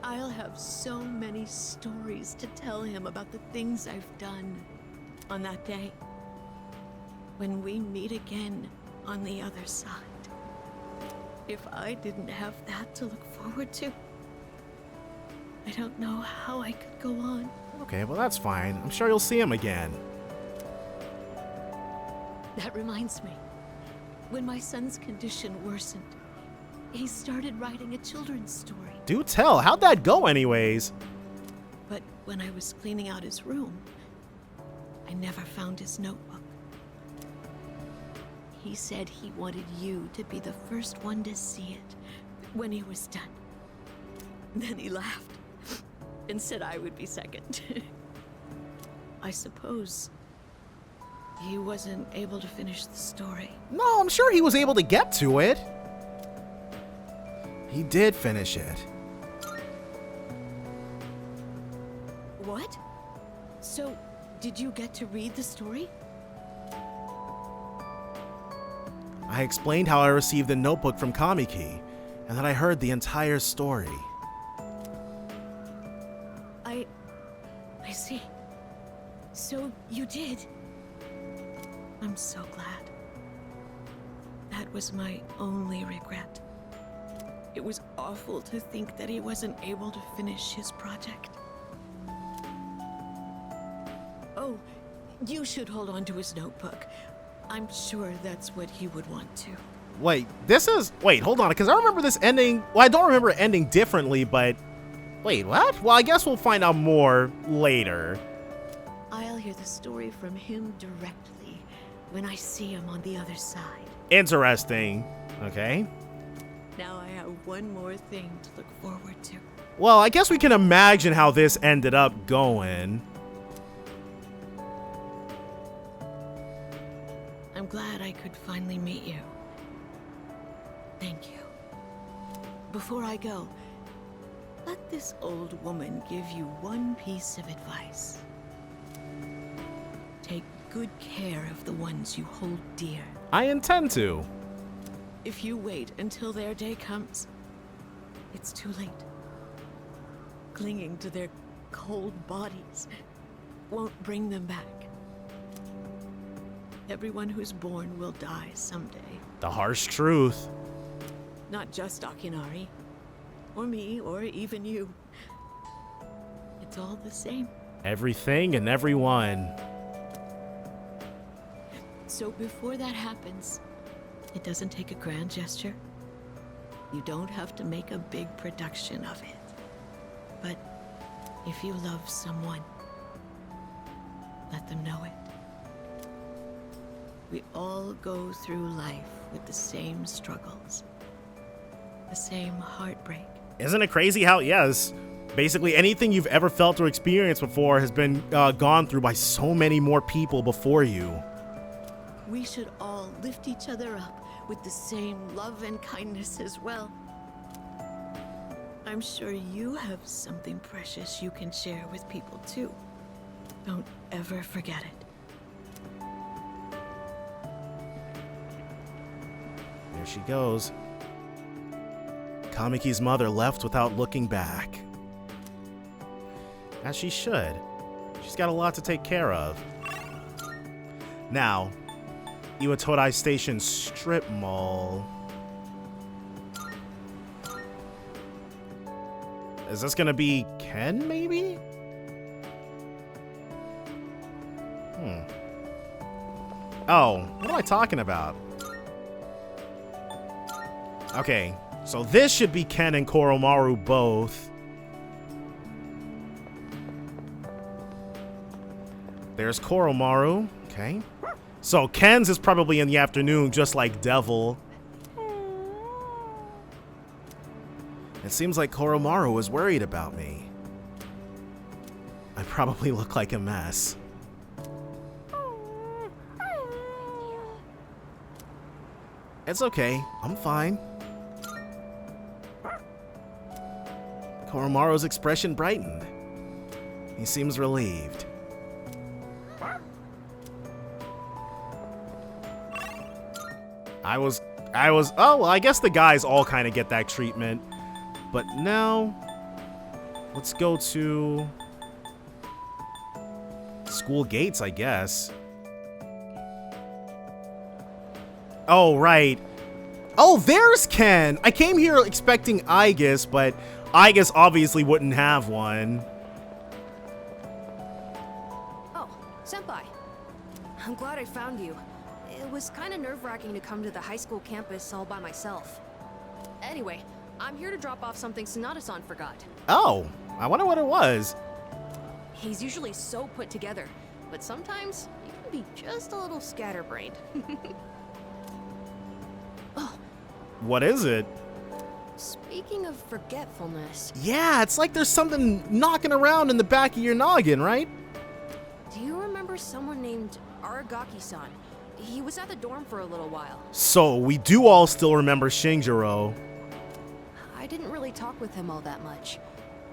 I'll have so many stories to tell him about the things I've done on that day. When we meet again on the other side. If I didn't have that to look forward to, I don't know how I could go on. Okay, well that's fine. I'm sure you'll see him again. That reminds me. When my son's condition worsened, he started writing a children's story. Do tell, how'd that go anyways? But when I was cleaning out his room, I never found his notebook. He said he wanted you to be the first one to see it when he was done. Then he laughed and said I would be second. I suppose he wasn't able to finish the story. No, I'm sure he was able to get to it. He did finish it. What? So, did you get to read the story? I explained how I received the notebook from Kamiki, and that I heard the entire story. I see. So, you did? I'm so glad. That was my only regret. It was awful to think that he wasn't able to finish his project. Oh, you should hold on to his notebook. I'm sure that's what he would want to. Wait, hold on, because I remember this ending, well, I don't remember it ending differently, but wait, what? Well, I guess we'll find out more later. I'll hear the story from him directly when I see him on the other side. Interesting. Okay. Now I have one more thing to look forward to. Well, I guess we can imagine how this ended up going. I'm glad I could finally meet you. Thank you. Before I go, let this old woman give you one piece of advice. Take good care of the ones you hold dear. I intend to. If you wait until their day comes, it's too late. Clinging to their cold bodies won't bring them back. Everyone who's born will die someday. The harsh truth. Not just Akinari, or me, or even you. It's all the same. Everything and everyone. So before that happens, it doesn't take a grand gesture. You don't have to make a big production of it. But if you love someone, let them know it. We all go through life with the same struggles, the same heartbreak. Isn't it crazy how, yes, basically anything you've ever felt or experienced before has been gone through by so many more people before you. We should all lift each other up with the same love and kindness as well. I'm sure you have something precious you can share with people too. Don't ever forget it. There she goes. Kamiki's mother left without looking back. As she should. She's got a lot to take care of. Now, Iwatodai Station Strip Mall. Is this gonna be Ken, maybe? Oh, what am I talking about? Okay, so this should be Ken and Koromaru both. There's Koromaru, okay. So Ken's is probably in the afternoon, just like Devil. It seems like Koromaru was worried about me. I probably look like a mess. It's okay, I'm fine. Koromaru's expression brightened. He seems relieved. Oh, well, I guess the guys all kind of get that treatment. But now, let's go to school gates, I guess. Oh, right. Oh, there's Ken. I came here expecting Aigis, but Aigis obviously wouldn't have one. Oh, Senpai. I'm glad I found you. It was kind of nerve-wracking to come to the high school campus all by myself. Anyway, I'm here to drop off something Sonata-san forgot. Oh, I wonder what it was. He's usually so put together, but sometimes he can be just a little scatterbrained. What is it? Speaking of forgetfulness... Yeah, it's like there's something knocking around in the back of your noggin, right? Do you remember someone named Aragaki-san? He was at the dorm for a little while. So, we do all still remember Shinjiro. I didn't really talk with him all that much.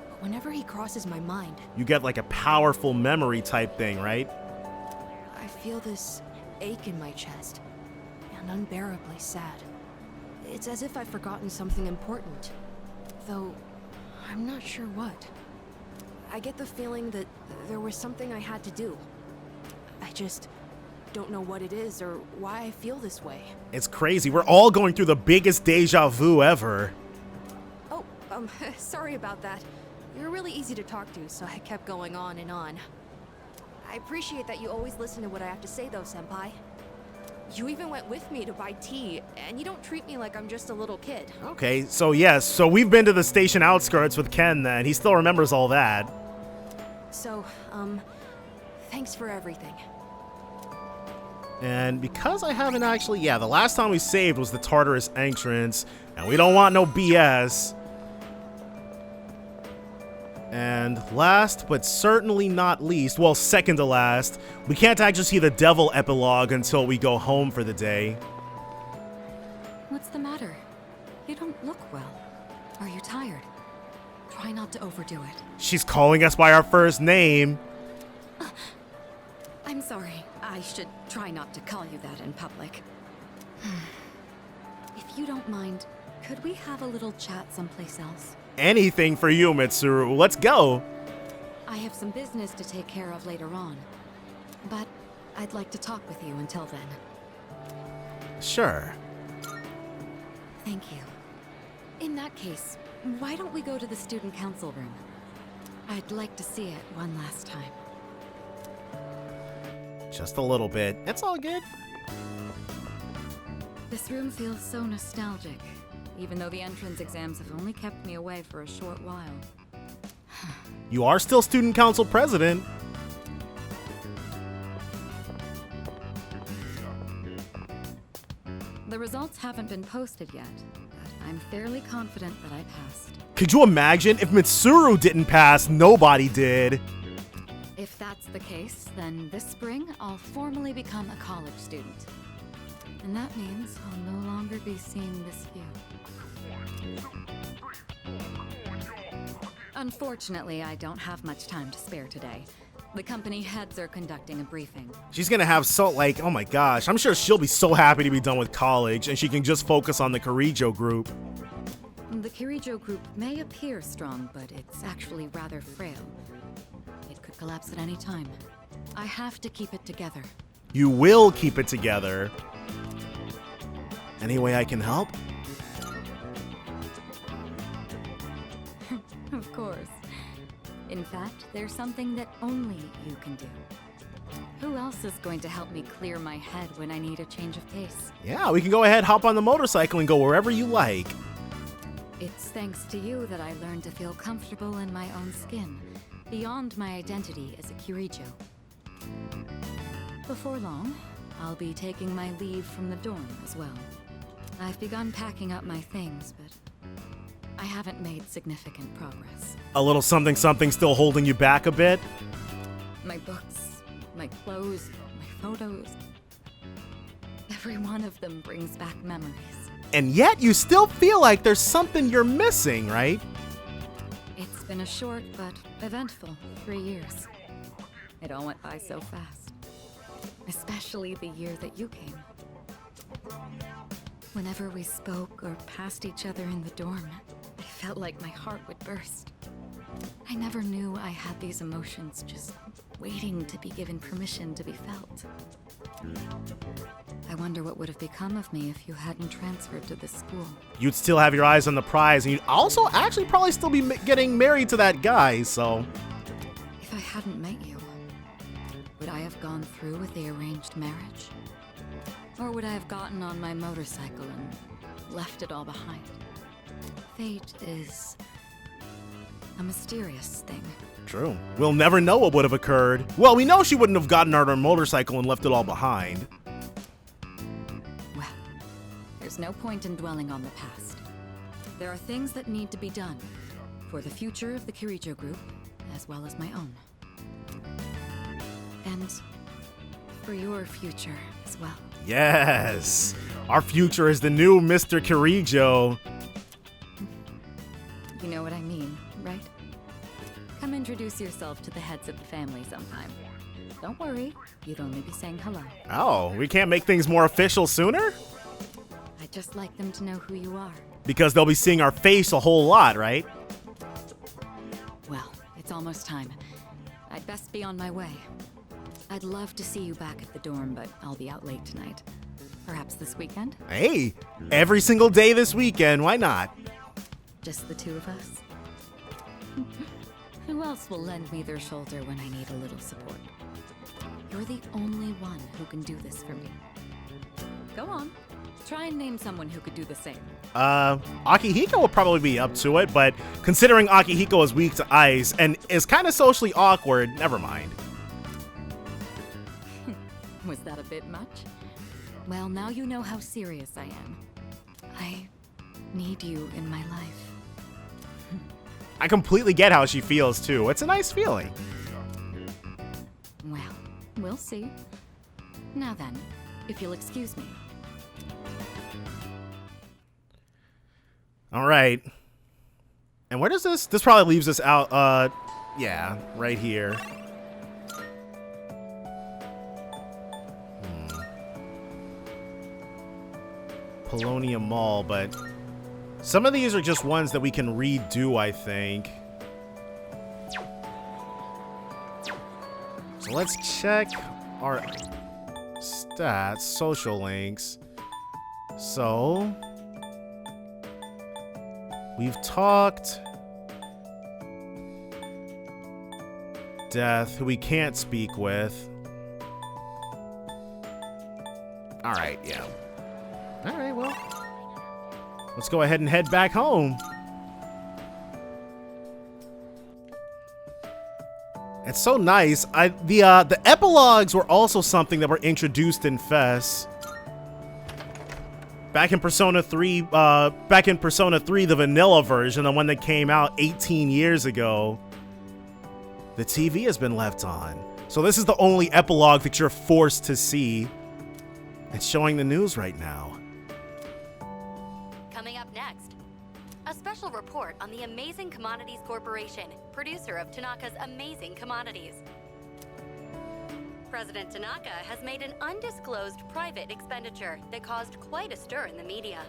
But whenever he crosses my mind... You get like a powerful memory type thing, right? I feel this ache in my chest. And unbearably sad. It's as if I've forgotten something important. Though, I'm not sure what. I get the feeling that there was something I had to do. I just don't know what it is or why I feel this way. It's crazy. We're all going through the biggest deja vu ever. Oh, sorry about that. You're really easy to talk to, so I kept going on and on. I appreciate that you always listen to what I have to say, though, Senpai. You even went with me to buy tea, and you don't treat me like I'm just a little kid. Okay, so yes, so we've been to the station outskirts with Ken then. He still remembers all that. So, thanks for everything. And because I haven't actually, yeah, the last time we saved was the Tartarus entrance, and we don't want no BS. And last, but certainly not least, well, second to last, we can't actually see the Devil epilogue until we go home for the day. What's the matter? You don't look well. Are you tired? Try not to overdo it. She's calling us by our first name. I'm sorry. I should try not to call you that in public. If you don't mind, could we have a little chat someplace else? Anything for you, Mitsuru. Let's go. I have some business to take care of later on, but I'd like to talk with you until then. Sure. Thank you. In that case, why don't we go to the student council room? I'd like to see it one last time. Just a little bit. It's all good. This room feels so nostalgic, even though the entrance exams have only kept me away for a short while. You are still student council president. The results haven't been posted yet, but I'm fairly confident that I passed. Could you imagine if Mitsuru didn't pass, nobody did? If that's the case, then this spring I'll formally become a college student. And that means I'll no longer be seeing this view. Unfortunately, I don't have much time to spare today. The company heads are conducting a briefing. She's gonna have oh my gosh, I'm sure she'll be so happy to be done with college and she can just focus on the Kirijo group. The Kirijo group may appear strong, but it's actually rather frail. It could collapse at any time. I have to keep it together. You will keep it together. Any way I can help? Of course. In fact, there's something that only you can do. Who else is going to help me clear my head when I need a change of pace? Yeah, we can go ahead, hop on the motorcycle and go wherever you like. It's thanks to you that I learned to feel comfortable in my own skin, beyond my identity as a Kirijo. Before long, I'll be taking my leave from the dorm as well. I've begun packing up my things, but I haven't made significant progress. A little something still holding you back a bit? My books, my clothes, my photos. Every one of them brings back memories. And yet you still feel like there's something you're missing, right? It's been a short but eventful 3 years. It all went by so fast. Especially the year that you came. Whenever we spoke or passed each other in the dorm, I felt like my heart would burst. I never knew I had these emotions just waiting to be given permission to be felt. I wonder what would have become of me if you hadn't transferred to this school. You'd still have your eyes on the prize, and you'd also actually probably still be getting married to that guy, so... If I hadn't met you, would I have gone through with the arranged marriage? Or would I have gotten on my motorcycle and left it all behind? Fate is a mysterious thing. True. We'll never know what would have occurred. Well, we know she wouldn't have gotten on her motorcycle and left it all behind. Well, there's no point in dwelling on the past. There are things that need to be done for the future of the Kirijo group, as well as my own. And for your future as well. Yes! Our future is the new Mr. Kirijo. You know what I mean, right? Come introduce yourself to the heads of the family sometime. Don't worry, you'd only be saying hello. Oh, we can't make things more official sooner? I'd just like them to know who you are. Because they'll be seeing our face a whole lot, right? Well, it's almost time. I'd best be on my way. I'd love to see you back at the dorm, but I'll be out late tonight. Perhaps this weekend? Hey, every single day this weekend, why not? Just the two of us? Who else will lend me their shoulder when I need a little support? You're the only one who can do this for me. Go on. Try and name someone who could do the same. Akihiko would probably be up to it, but considering Akihiko is weak to ice and is kind of socially awkward, never mind. Was that a bit much? Well, now you know how serious I am. I need you in my life. I completely get how she feels, too. It's a nice feeling. Well, we'll see. Now then, if you'll excuse me. All right. And where does this... This probably leaves us out, yeah, right here. Polonium Mall, but some of these are just ones that we can redo, I think. So let's check our stats, social links. So we've talked Death, who we can't speak with. All right, yeah. All right, well, let's go ahead and head back home. It's so nice. The epilogues were also something that were introduced in FES. Back in Persona 3, the vanilla version, the one that came out 18 years ago, the TV has been left on. So this is the only epilogue that you're forced to see. It's showing the news right now. Coming up next, a special report on the Amazing Commodities Corporation, producer of Tanaka's Amazing Commodities. President Tanaka has made an undisclosed private expenditure that caused quite a stir in the media.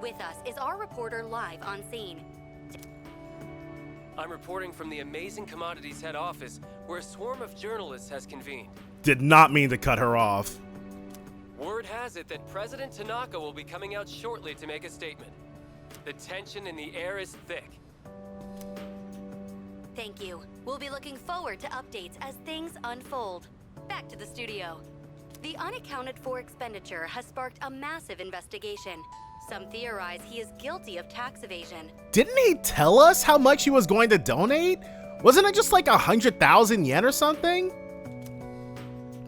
With us is our reporter live on scene. I'm reporting from the Amazing Commodities head office, where a swarm of journalists has convened. Did not mean to cut her off. Word has it that President Tanaka will be coming out shortly to make a statement. The tension in the air is thick. Thank you. We'll be looking forward to updates as things unfold. Back to the studio. The unaccounted for expenditure has sparked a massive investigation. Some theorize he is guilty of tax evasion. Didn't he tell us how much he was going to donate? Wasn't it just like 100,000 yen or something?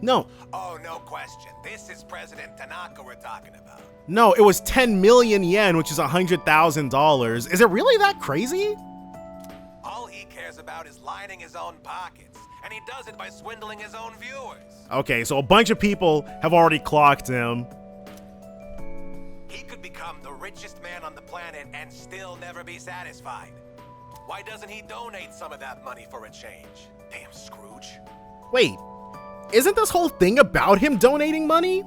No. Oh, no question. This is President Tanaka we're talking about. No, it was 10 million yen, which is $100,000. Is it really that crazy? All he cares about is lining his own pockets, and he does it by swindling his own viewers. Okay, so a bunch of people have already clocked him. He could become the richest man on the planet and still never be satisfied. Why doesn't he donate some of that money for a change? Damn Scrooge. Wait, isn't this whole thing about him donating money?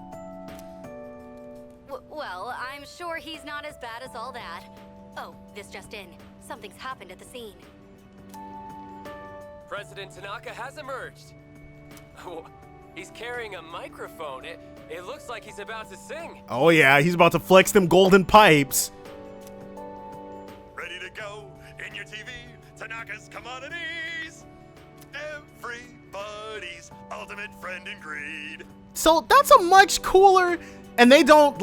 Well, I'm sure he's not as bad as all that. Oh, this just in. Something's happened at the scene. President Tanaka has emerged. He's carrying a microphone. It looks like he's about to sing. Oh yeah, he's about to flex them golden pipes. Ready to go in your TV, Tanaka's Commodities. Everybody's ultimate friend in greed. So that's a much cooler, and they don't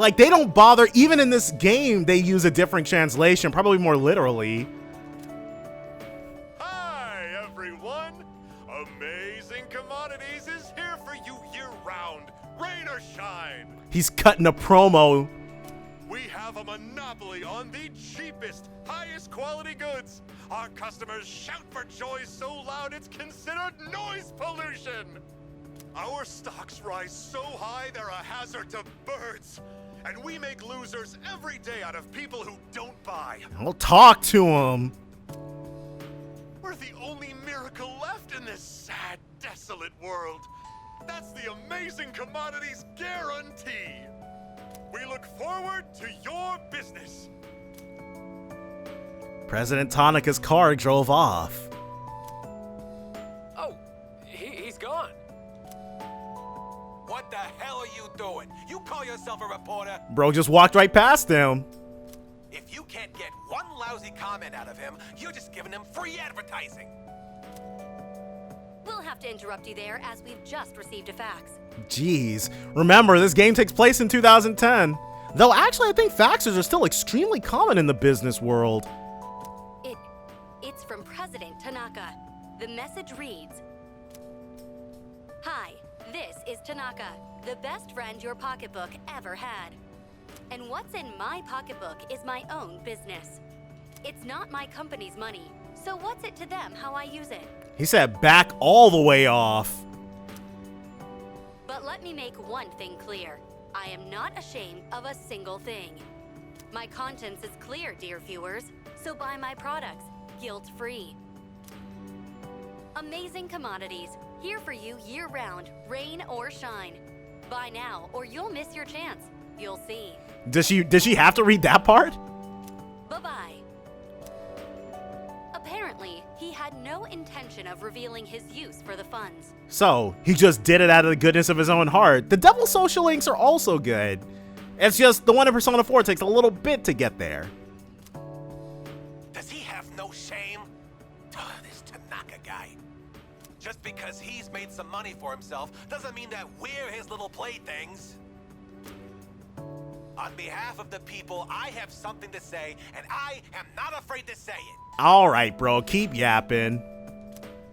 bother, even in this game, they use a different translation, probably more literally. Hi everyone, Amazing Commodities is here for you year-round, rain or shine. He's cutting a promo. We have a monopoly on the cheapest, highest quality goods. Our customers shout for joy so loud it's considered noise pollution. Our stocks rise so high they're a hazard to birds. And we make losers every day out of people who don't buy. I'll talk to him. We're the only miracle left in this sad, desolate world. That's the Amazing Commodities guarantee. We look forward to your business. President Tanaka's car drove off. Oh, he's gone. What the hell are you doing? You call yourself a reporter? Bro just walked right past him. If you can't get one lousy comment out of him, you're just giving him free advertising. We'll have to interrupt you there as we've just received a fax. Jeez. Remember, this game takes place in 2010. Though actually, I think faxes are still extremely common in the business world. It's from President Tanaka. The message reads, "Hi, this is Tanaka, the best friend your pocketbook ever had. And what's in my pocketbook is my own business. It's not my company's money, so what's it to them how I use it? He said back all the way off. But let me make one thing clear. I am not ashamed of a single thing. My conscience is clear, dear viewers, so buy my products, guilt-free. Amazing Commodities, here for you year-round, rain or shine. Buy now, or you'll miss your chance. You'll see. Does she have to read that part? Bye-bye. Apparently, he had no intention of revealing his use for the funds. So, he just did it out of the goodness of his own heart. The Devil Social Links are also good. It's just the one in Persona 4 takes a little bit to get there. Does he have no shame? This Tanaka guy. Just because he's made some money for himself doesn't mean that we're his little playthings. On behalf of the people, I have something to say, and I am not afraid to say it. All right, bro, keep yapping.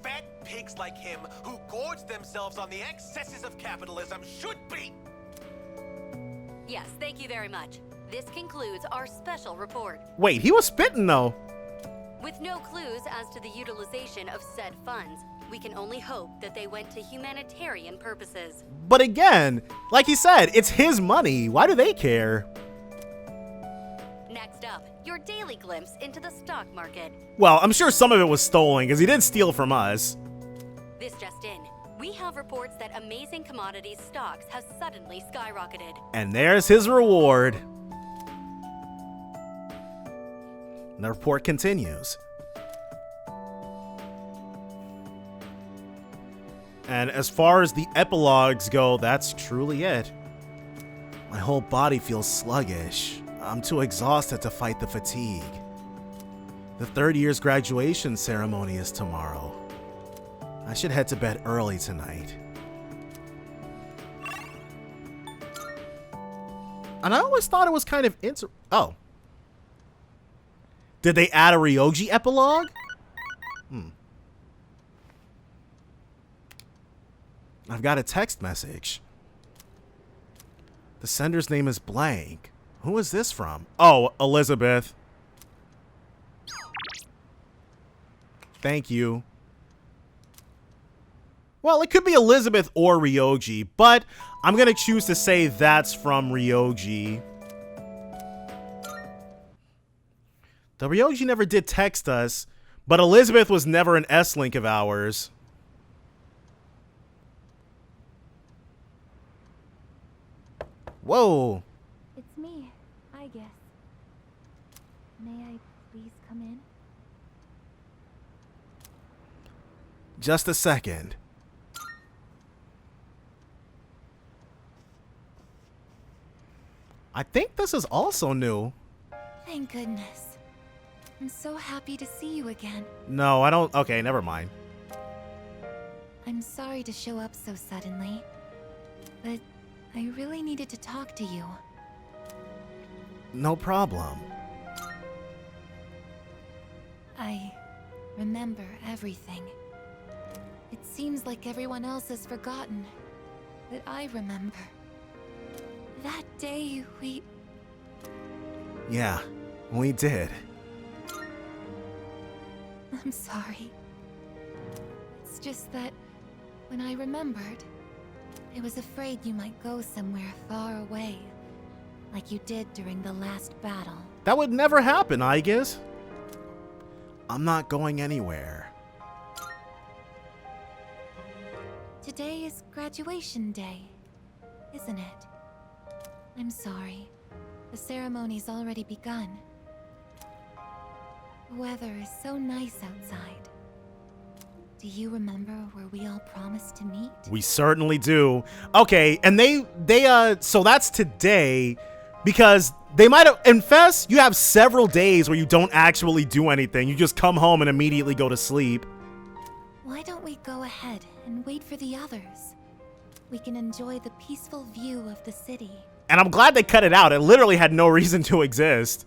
Fat pigs like him who gorge themselves on the excesses of capitalism should be. Yes, thank you very much. This concludes our special report. Wait, he was spitting though. With no clues as to the utilization of said funds, we can only hope that they went to humanitarian purposes. But again, like he said, it's his money. Why do they care? Next up, your daily glimpse into the stock market. Well, I'm sure some of it was stolen because he did steal from us. This just in. We have reports that Amazing Commodities stocks have suddenly skyrocketed. And there's his reward. The report continues. And as far as the epilogues go, that's truly it. My whole body feels sluggish. I'm too exhausted to fight the fatigue. The third year's graduation ceremony is tomorrow. I should head to bed early tonight. And I always thought it was kind of oh. Did they add a Ryoji epilogue? I've got a text message. The sender's name is blank. Who is this from? Oh, Elizabeth. Thank you. Well, it could be Elizabeth or Ryoji, but I'm going to choose to say that's from Ryoji. The Ryoji never did text us, but Elizabeth was never an S-Link of ours. Whoa. It's me, I guess. May I please come in? Just a second. I think this is also new. Thank goodness. I'm so happy to see you again. No, I don't. Okay, never mind. I'm sorry to show up so suddenly, but I really needed to talk to you. No problem. I remember everything. It seems like everyone else has forgotten, but I remember. That day we... Yeah, we did. I'm sorry. It's just that when I remembered, I was afraid you might go somewhere far away, like you did during the last battle. That would never happen, I guess. I'm not going anywhere. Today is graduation day, isn't it? I'm sorry. The ceremony's already begun. The weather is so nice outside. Do you remember where we all promised to meet? We certainly do. Okay, and so that's today, because they might have, in Fest, you have several days where you don't actually do anything. You just come home and immediately go to sleep. Why don't we go ahead and wait for the others? We can enjoy the peaceful view of the city. And I'm glad they cut it out. It literally had no reason to exist.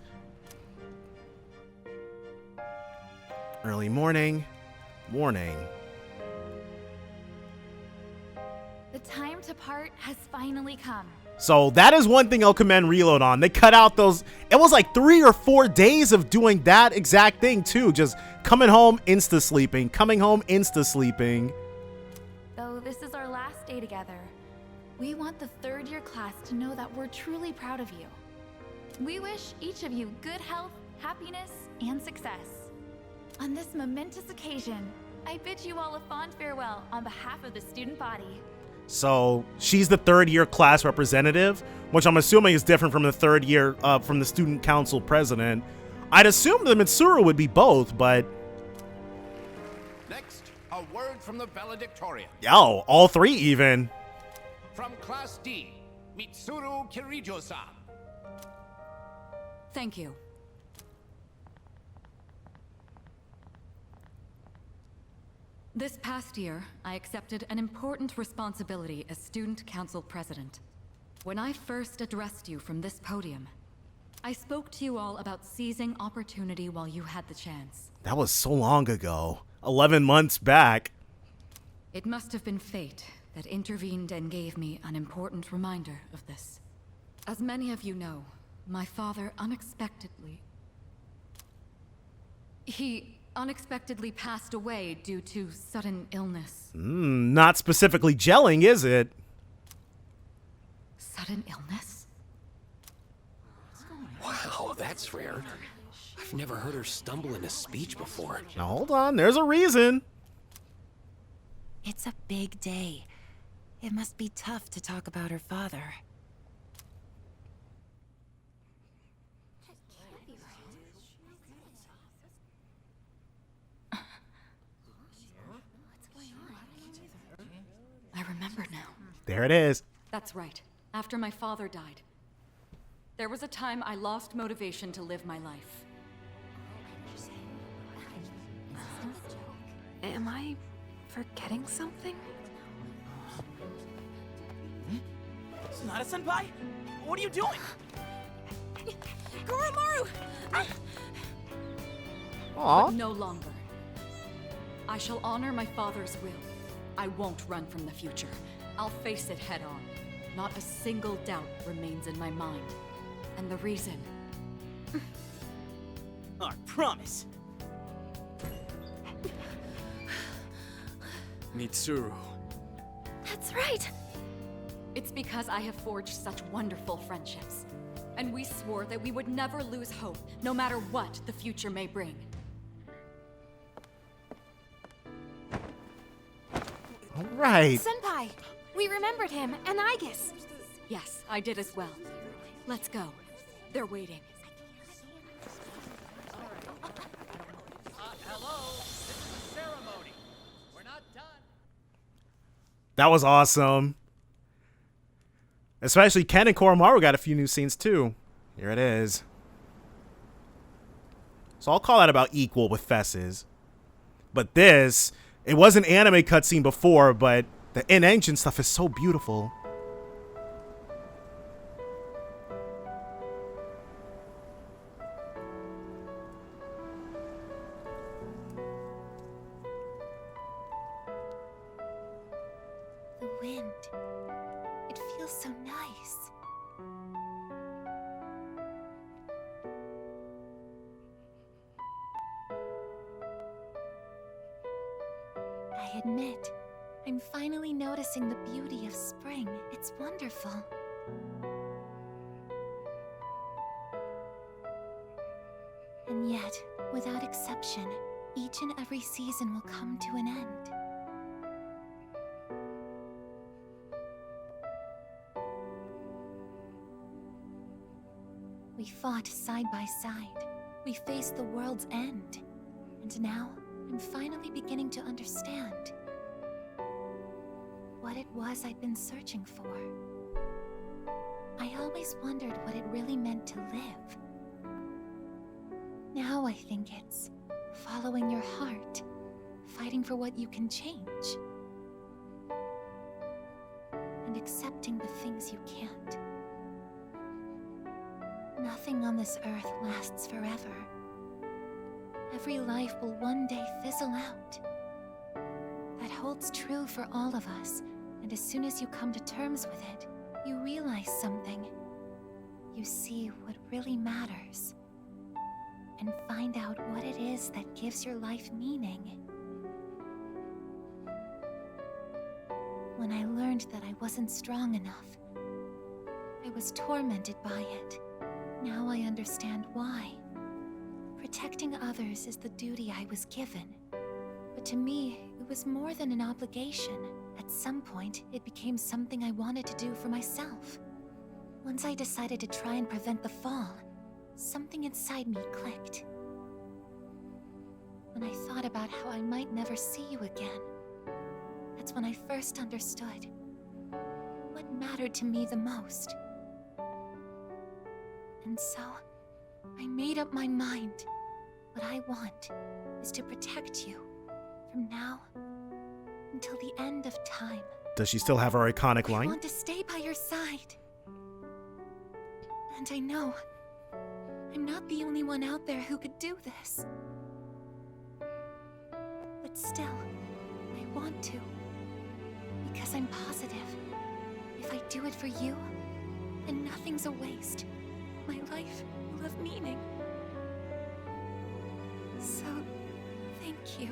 Early morning. Morning. The time to part has finally come. So that is one thing I'll commend Reload on. They cut out those, it was like 3 or 4 days of doing that exact thing too. Just coming home, insta-sleeping. Coming home, insta-sleeping. Though this is our last day together, we want the third-year class to know that we're truly proud of you. We wish each of you good health, happiness, and success. On this momentous occasion, I bid you all a fond farewell on behalf of the student body. So she's the third-year class representative, which I'm assuming is different from the third year, from the student council president. I'd assume the Mitsuru would be both, but... Next, a word from the valedictorian. Oh, all 3 even. From Class D, Mitsuru Kirijo-san. Thank you. This past year, I accepted an important responsibility as Student Council President. When I first addressed you from this podium, I spoke to you all about seizing opportunity while you had the chance. That was so long ago. 11 months back. It must have been fate that intervened and gave me an important reminder of this. As many of you know, my father He unexpectedly passed away due to sudden illness. Not specifically gelling, is it? Sudden illness? Wow, that's rare. I've never heard her stumble in a speech before. Now hold on, there's a reason. It's a big day. It must be tough to talk about her father. I remember now. There it is. That's right. After my father died, there was a time I lost motivation to live my life. Am I forgetting something? Sonata-senpai? What are you doing? Goromaru! But no longer. I shall honor my father's will. I won't run from the future. I'll face it head on. Not a single doubt remains in my mind. And the reason... I promise. Mitsuru. That's right! It's because I have forged such wonderful friendships. And we swore that we would never lose hope, no matter what the future may bring. All right. Senpai, we remembered him, and Aigis. Yes, I did as well. Let's go. They're waiting. Hello, this is the ceremony. We're not done. That was awesome. Especially Ken and Koromaru got a few new scenes too. Here it is. So I'll call that about equal with Fess's. But this, it was an anime cutscene before, but the in-engine stuff is so beautiful. The wind. It feels so nice. I admit, I'm finally noticing the beauty of spring. It's wonderful. And yet, without exception, each and every season will come to an end. We fought side by side. We faced the world's end. And now, I'm finally beginning to understand what it was I'd been searching for. I always wondered what it really meant to live. Now I think it's following your heart, fighting for what you can change, and accepting the things you can't. Nothing on this earth lasts forever. Every life will one day fizzle out. That holds true for all of us, and as soon as you come to terms with it, you realize something. You see what really matters, and find out what it is that gives your life meaning. When I learned that I wasn't strong enough, I was tormented by it. Now I understand why. Protecting others is the duty I was given. But to me, it was more than an obligation. At some point, it became something I wanted to do for myself. Once I decided to try and prevent the fall, something inside me clicked. When I thought about how I might never see you again, that's when I first understood what mattered to me the most. And so, I made up my mind. What I want is to protect you from now until the end of time. Does she still have her iconic I line? want to stay by your side. And I know I'm not the only one out there who could do this. But still, I want to. Because I'm positive. If I do it for you, then nothing's a waste. My life will have meaning. So, thank you.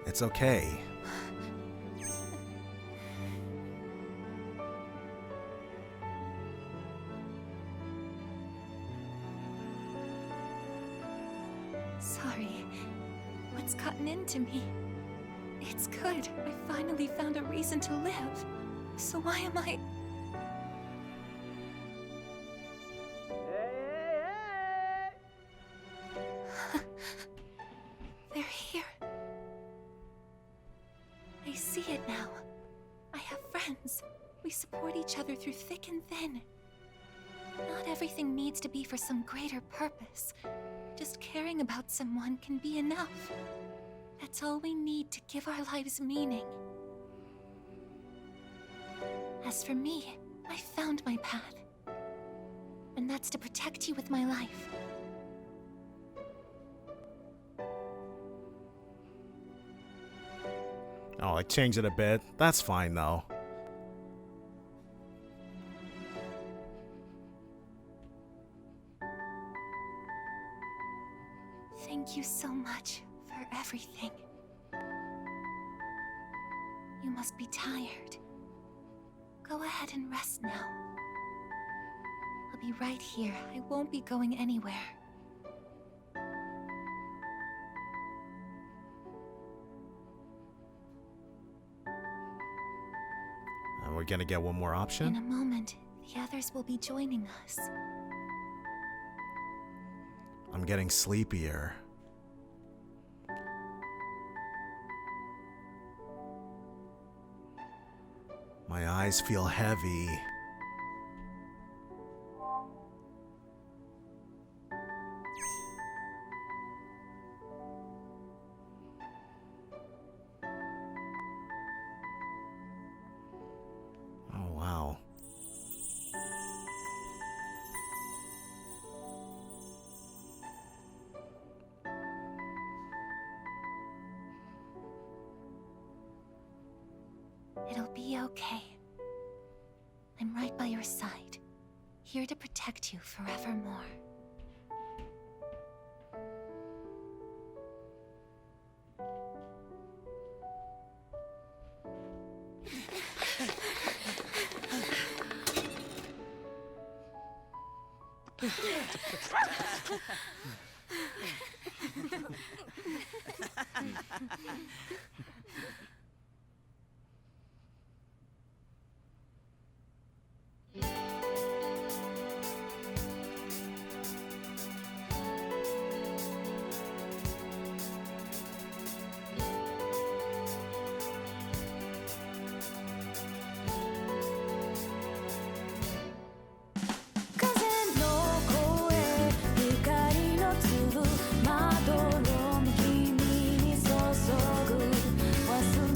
It's okay. Sorry. What's gotten into me? It's good. I finally found a reason to live. So why am I... They're here. I see it now. I have friends. We support each other through thick and thin. Not everything needs to be for some greater purpose. Just caring about someone can be enough. That's all we need to give our lives meaning. As for me, I found my path. And that's to protect you with my life. Oh, I changed it a bit. That's fine, though. Thank you so much for everything. You must be tired. Go ahead and rest now. I'll be right here. I won't be going anywhere. And we're gonna get one more option? In a moment, the others will be joining us. I'm getting sleepier. My eyes feel heavy. Oh, wow. It'll be okay. I'm right by your side, here to protect you forevermore. Wasn't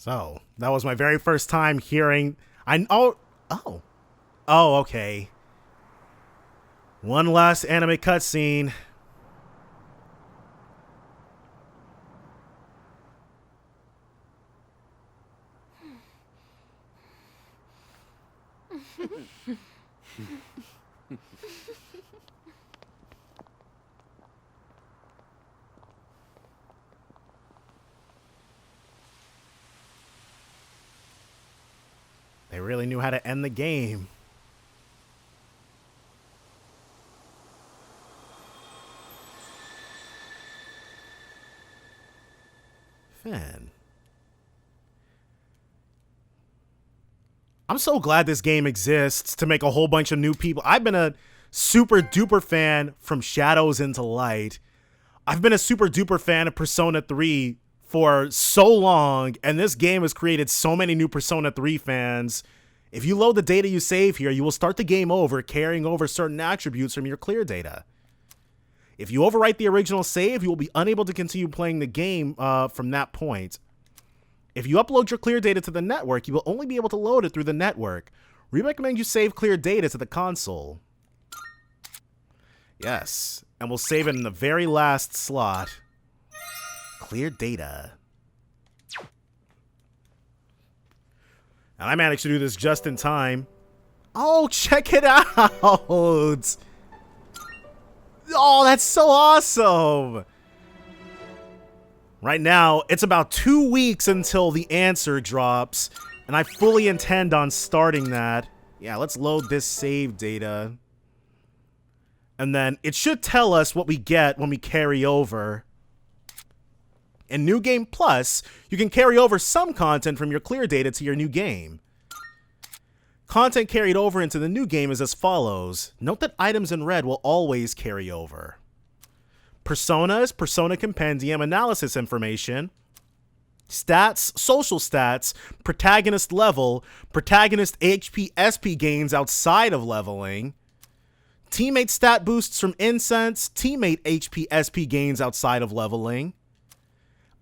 So, that was my very first time hearing... Oh, okay. One last anime cutscene. They really knew how to end the game. Fan. I'm so glad this game exists to make a whole bunch of new people. I've been a super duper fan from Shadows into Light. I've been a super duper fan of Persona 3 for so long, and this game has created so many new Persona 3 fans. If you load the data you save here, you will start the game over carrying over certain attributes from your clear data. If you overwrite the original save, you will be unable to continue playing the game from that point. If you upload your clear data to the network, you will only be able to load it through the network. We recommend you save clear data to the console. Yes, and we'll save it in the very last slot. Clear data. And I managed to do this just in time. Oh, check it out! Oh, that's so awesome! Right now, it's about 2 weeks until the answer drops, and I fully intend on starting that. Yeah, let's load this save data. And then it should tell us what we get when we carry over. In New Game Plus, you can carry over some content from your clear data to your new game. Content carried over into the new game is as follows. Note that items in red will always carry over. Personas, Persona Compendium, analysis information, stats, social stats, protagonist level, protagonist HP SP gains outside of leveling, teammate stat boosts from incense, teammate HP SP gains outside of leveling,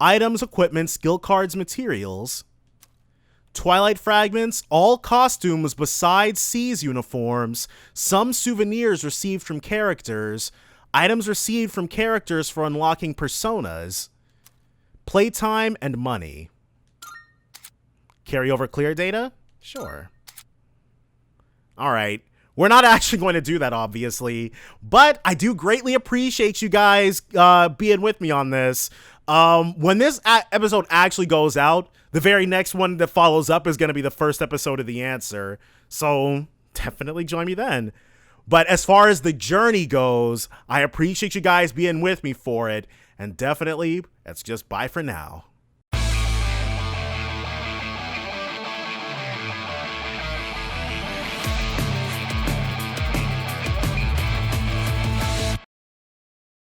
items, equipment, skill cards, materials, Twilight fragments, all costumes besides C's uniforms, some souvenirs received from characters, items received from characters for unlocking personas, playtime, and money. Carry over clear data? Sure. Alright. We're not actually going to do that, obviously, but I do greatly appreciate you guys being with me on this. When this episode actually goes out, the very next one that follows up is going to be the first episode of The Answer, so definitely join me then. But as far as the journey goes, I appreciate you guys being with me for it, and definitely, it's just bye for now.